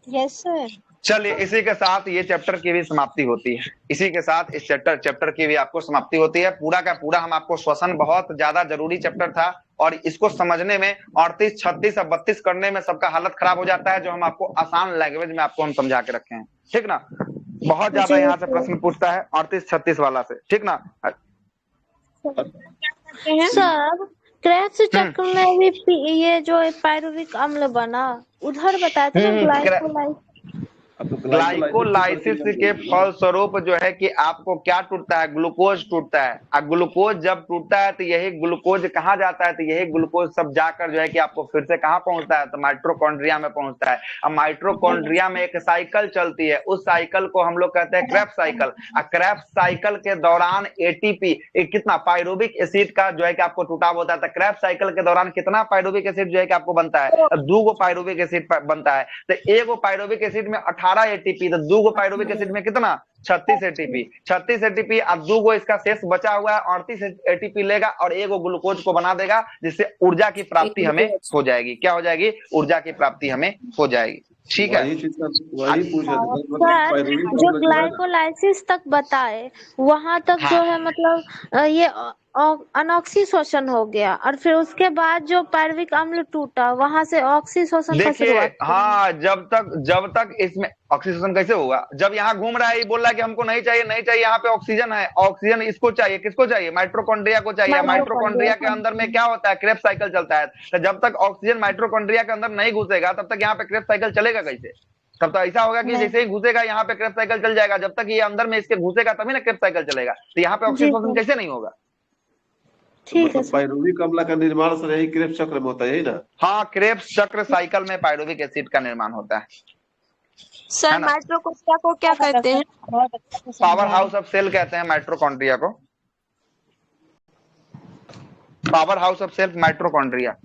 Yes sir. चलिए, इसी के साथ ये चैप्टर की भी समाप्ति होती है। इसी के साथ इस चैप्टर की भी आपको समाप्ति होती है। पूरा का पूरा हम आपको श्वसन बहुत ज्यादा जरूरी चैप्टर था, और इसको समझने में 38, 36 और 32 करने में सबका हालत खराब हो जाता है, जो हम आपको आसान लैंग्वेज में आपको हम समझा के रखे हैं, ठीक ना। बहुत ज्यादा यहाँ से प्रश्न पूछता है 38, 36 वाला से, ठीक ना। सर, क्रेब्स चक्र में भी ये जो पायरुविक अम्ल बना, उधर बताया था ग्लाइकोलाइसिस के फलस्वरूप जो है कि आपको क्या टूटता है? ग्लूकोज टूटता है। और ग्लूकोज जब टूटता है तो यही ग्लूकोज कहाँ जाता है? तो यही ग्लूकोज सब जाकर जो है कि आपको फिर से कहाँ पहुंचता है? तो माइटोकॉन्ड्रिया में पहुंचता है। अब माइटोकॉन्ड्रिया में एक साइकिल चलती है, उस साइकिल को हम लोग कहते हैं क्रेब्स साइकिल। और क्रेब्स साइकिल के दौरान ATP कितना पायरुविक एसिड का जो है कि आपको टूटाव होता है। तो क्रेब्स साइकिल के दौरान कितना पायरुविक एसिड जो है कि आपको बनता है? 2 गो पायरुविक एसिड बनता है। तो 1 गो पायरुविक एसिड में 18 ATP, तो 2 गो पायरुविक एसिड में कितना? 36 ATP। 36 ATP। अब 2 गो इसका शेष बचा हुआ है, 38 ATP लेगा और 1 गो ग्लूकोज को बना देगा, जिससे ऊर्जा की प्राप्ति हमें हो जाएगी। क्या हो जाएगी? ऊर्जा की प्राप्ति हमें हो जाएगी, ठीक है। सर, जो ग्लाइकोलाइसिस तक बताए वहां तक जो है मतलब ये अनऑक्सीशोषण हो गया और फिर उसके बाद जो पायरुविक अम्ल टूटा वहां से ऑक्सीशोषण का देखिए, शुरुआत करेंगे। हाँ, जब तक इसमें ऑक्सीजन कैसे होगा, जब यहाँ घूम रहा है, ये बोल रहा है कि हमको नहीं चाहिए, नहीं चाहिए, यहाँ पे ऑक्सीजन है, ऑक्सीजन इसको चाहिए, किसको चाहिए, माइटोकॉन्ड्रिया को चाहिए। माइटोकॉन्ड्रिया माइटोकॉन्ड्रिया के अंदर में क्या होता है, क्रेब्स साइकिल चलता है। तो जब तक ऑक्सीजन माइटोकॉन्ड्रिया के अंदर नहीं घुसेगा तब तक यहाँ पे क्रेब्स साइकिल चलेगा कैसे? तब तो ऐसा होगा कि नहीं। जैसे ही घुसेगा यहाँ पे क्रेब्स साइकिल चल जाएगा। जब तक ये अंदर में इसके घुसेगा तभी ना क्रेब्स साइकिल चलेगा। तो यहाँ पे जी ऑक्सीजन सर, कैसे नहीं होगा? तो ठीक है मतलब सर। पायरुविक अम्ल का निर्माण सर यही क्रेब्स चक्र में होता है, यही ना? हाँ, क्रेब्स चक्र साइकिल में पायरुविक एसिड का निर्माण होता है सर ना। माइटोकॉन्ड्रिया को क्या कहते हैं? बहुत अच्छे से पावर समझाया। हाउस ऑफ सेल कहते हैं माइटोकॉन्ड्रिया को, powerhouse of cell mitochondria.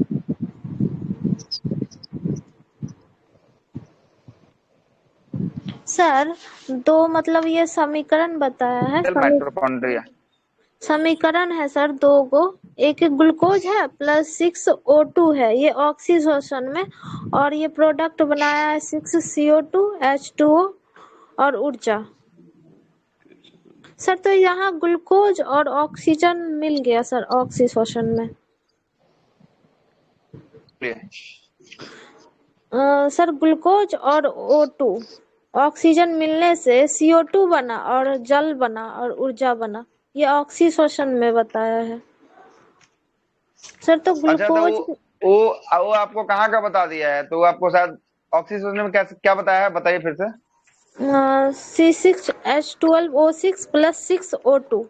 Sir दो मतलब ये समीकरण बताया है, सेल माइटोकॉन्ड्रिया। समीकरण है सर दो गो, एक ग्लूकोज है प्लस 6O2 है ये ऑक्सीशोषण में, और ये प्रोडक्ट बनाया है 6CO2 H2O और ऊर्जा। सर तो यहाँ ग्लूकोज और ऑक्सीजन मिल गया सर ऑक्सीशोषण में। सर ग्लूकोज और O2 ऑक्सीजन मिलने से CO2 बना और जल बना और ऊर्जा बना, ये ऑक्सीशोषण में बताया है सर। तो अच्छा, तो ग्लूकोज वो आपको कहाँ का बता दिया है? तो आपको शायद ऑक्सीजन में क्या बताया है, बताइए फिर से। C6H12O6 plus 6O2।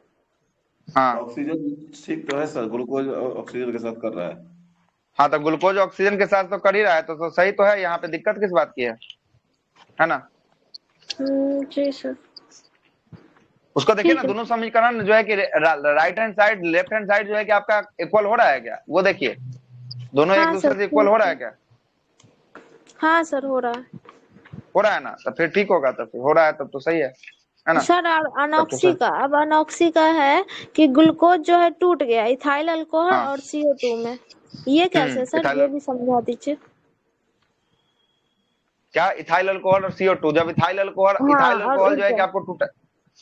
हाँ ऑक्सीजन ठीक तो है सर, ग्लूकोज ऑक्सीजन के साथ कर रहा है। हाँ, तो ग्लूकोज ऑक्सीजन के साथ तो कर ही रहा है, तो सही तो है। यहाँ पे दिक्कत किस बात की है ना? जी सर। उसको देखिए ना, ठीक है। दोनों समीकरण जो है कि right hand side left hand side जो है कि आपका इक्वल हो रहा है क्या, वो देखिए। दोनों एक हाँ दूसरे सर, से इक्वल हो रहा है क्या? हाँ सर हो रहा है। हो रहा है ना, तो फिर ठीक होगा। तब फिर हो रहा है, तब तो सही है ना? सर और तब तो अनॉक्सी सही। का, अब अनॉक्सी का है कि ग्लूकोज जो है टूट गया इथाइल अल्कोहल हाँ। और CO2 में, ये कैसे सर, इथाइल ये भी समझा दीजिए। क्या इथाइल अल्कोहल और CO2, जब इथाइल हाँ, अल्कोहल और जो है कि ऊर्जा। आपको टूटा।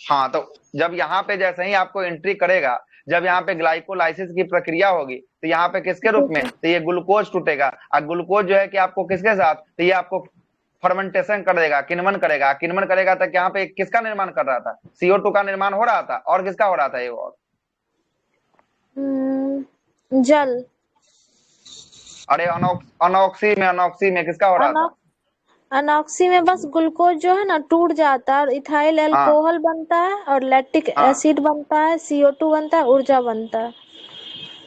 हाँ, तो जब यहाँ पे जैसे ही आपको एंट्री करेगा, जब यहाँ पे ग्लाइकोलाइसिस की प्रक्रिया होगी, तो यहाँ पे किसके रूप में, तो ये ग्लूकोज टूटेगा। और ग्लूकोज जो है कि आपको किसके साथ, तो ये आपको फर्मेंटेशन कर देगा, किण्वन करेगा। किण्वन करेगा तो यहाँ पे किसका निर्माण कर रहा था, CO2 का निर्माण हो रहा था। और किसका हो रहा था ये, और जल। अरे अनॉक्सी में किसका हो रहा था? अनॉक्सी में बस ग्लूकोज जो है ना टूट जाता है और इथाइल हाँ अल्कोहल बनता है और लैक्टिक हाँ एसिड बनता है, CO2 बनता है, ऊर्जा बनता है।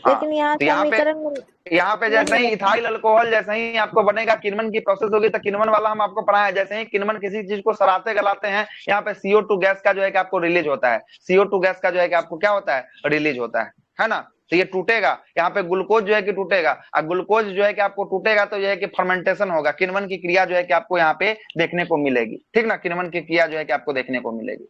हाँ। लेकिन यहाँ तो समीकरण यहाँ पे जैसे ही इथाइल अल्कोहल जैसे ही आपको बनेगा, किण्वन की प्रोसेस होगी, तो किण्वन वाला हम आपको पढ़ाए। जैसे ही किण्वन किसी चीज को सराते गलाते हैं, यहाँ पे CO2 गैस का जो है कि आपको रिलीज होता है। CO2 गैस का जो है कि आपको क्या होता है, रिलीज होता है ना। तो ये टूटेगा, यहाँ पे ग्लूकोज जो है कि टूटेगा, और ग्लूकोज जो है कि आपको टूटेगा तो जो है कि फर्मेंटेशन होगा। किण्वन की क्रिया जो है कि आपको यहाँ पे देखने को मिलेगी, ठीक ना। किण्वन की क्रिया जो है कि आपको देखने को मिलेगी।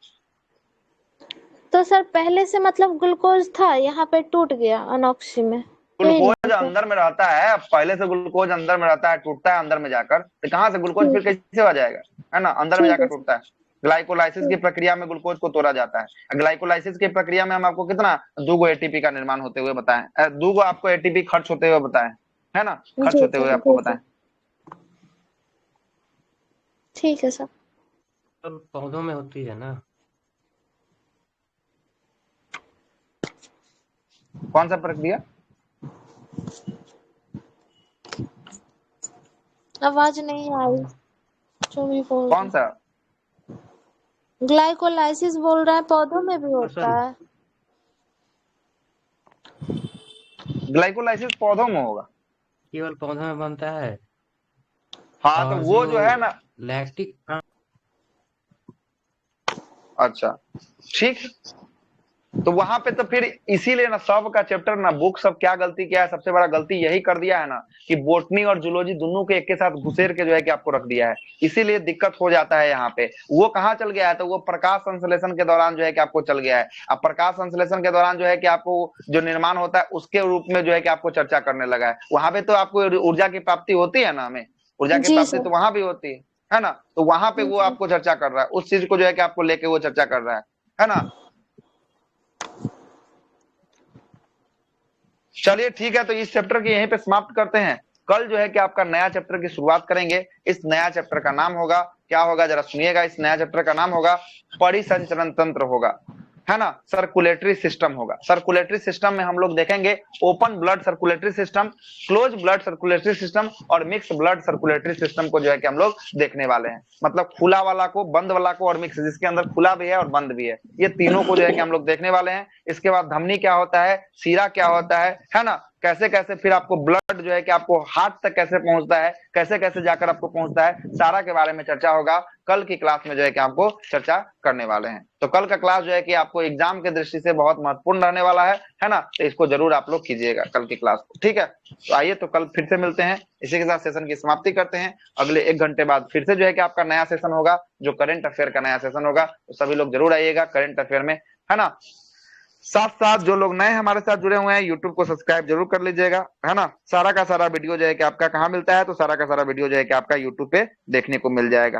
तो सर पहले से मतलब ग्लूकोज था, यहाँ पे टूट गया अनॉक्सी में। ग्लूकोज अंदर में रहता है, पहले से ग्लूकोज अंदर में रहता है, टूटता है अंदर में जाकर। तो कहाँ से ग्लूकोज फिर कैसे आ जाएगा, है ना, अंदर में जाकर टूटता है। ग्लाइकोलाइसिस की प्रक्रिया में ग्लूकोज को तोड़ा जाता है। ग्लाइकोलाइसिस की प्रक्रिया में हम आपको कितना 2 ATP का निर्माण होते हुए बताएं, 2 आपको ATP खर्च होते हुए बताएं, है ना, खर्च होते हुए आपको बताएं। ठीक है सर। पौधों में होती है ना? कौन सा प्रक्रिया? आवाज नहीं आई जो भी बोल कौन सा? ग्लाइकोलाइसिस बोल रहा है, पौधों में भी होता है। ग्लाइकोलाइसिस पौधों में होगा, केवल पौधों में बनता है। हाँ, तो वो जो है ना लैक्टिक। अच्छा, ठीक। तो वहां पे तो फिर इसीलिए ना सब का चैप्टर ना बुक सब क्या गलती किया है, सबसे बड़ा गलती यही कर दिया है ना कि बोटनी और जूलॉजी दोनों के एक के साथ घुसेर के जो है कि आपको रख दिया है। इसीलिए दिक्कत हो जाता है यहाँ पे। वो कहाँ चल गया है, तो वो प्रकाश संश्लेषण के दौरान जो है कि आपको चल गया है। अब प्रकाश संश्लेषण के दौरान जो है कि आपको जो निर्माण होता है उसके रूप में जो है कि आपको चर्चा करने लगा है। वहां पे तो आपको ऊर्जा की प्राप्ति होती है ना, हमें ऊर्जा की प्राप्ति तो वहां भी होती है ना। तो वहां पे वो आपको चर्चा कर रहा है, उस चीज को जो है कि आपको लेके वो चर्चा कर रहा है ना। चलिए ठीक है, तो इस चैप्टर की यहीं पे समाप्त करते हैं। कल जो है कि आपका नया चैप्टर की शुरुआत करेंगे। इस नया चैप्टर का नाम होगा, क्या होगा जरा सुनिएगा, इस नया चैप्टर का नाम होगा परिसंचरण तंत्र होगा, है ना, सर्कुलेटरी सिस्टम होगा। सर्कुलेटरी सिस्टम में हम लोग देखेंगे open blood circulatory system, close blood circulatory system और मिक्स ब्लड सर्कुलेटरी सिस्टम को जो है कि हम लोग देखने वाले हैं। मतलब खुला वाला को, बंद वाला को और मिक्स, जिसके अंदर खुला भी है और बंद भी है, ये तीनों को जो है कि हम लोग देखने वाले हैं। इसके बाद धमनी क्या होता है, सीरा क्या होता है ना, कैसे कैसे फिर आपको ब्लड जो है कि आपको हार्ट तक कैसे पहुंचता है, कैसे कैसे जाकर आपको पहुंचता है, सारा के बारे में चर्चा होगा। कल की क्लास में जो है कि आपको चर्चा करने वाले हैं। तो कल का क्लास जो है कि आपको एग्जाम के दृष्टि से बहुत महत्वपूर्ण रहने वाला है ना, तो इसको जरूर आप लोग कीजिएगा कल की क्लास को, ठीक है। तो आइए तो कल फिर से मिलते हैं, इसी के साथ सेशन की समाप्ति करते हैं। अगले 1 घंटे बाद फिर से जो है कि आपका नया सेशन होगा, जो करंट अफेयर का नया सेशन होगा। तो सभी लोग जरूर आइएगा करंट अफेयर में, है ना। साथ साथ जो लोग नए हमारे साथ जुड़े हुए हैं, यूट्यूब को सब्सक्राइब जरूर कर लीजिएगा, है ना। सारा का सारा वीडियो जो है कि आपका कहाँ मिलता है, तो सारा का सारा वीडियो जो है कि आपका यूट्यूब पे देखने को मिल जाएगा।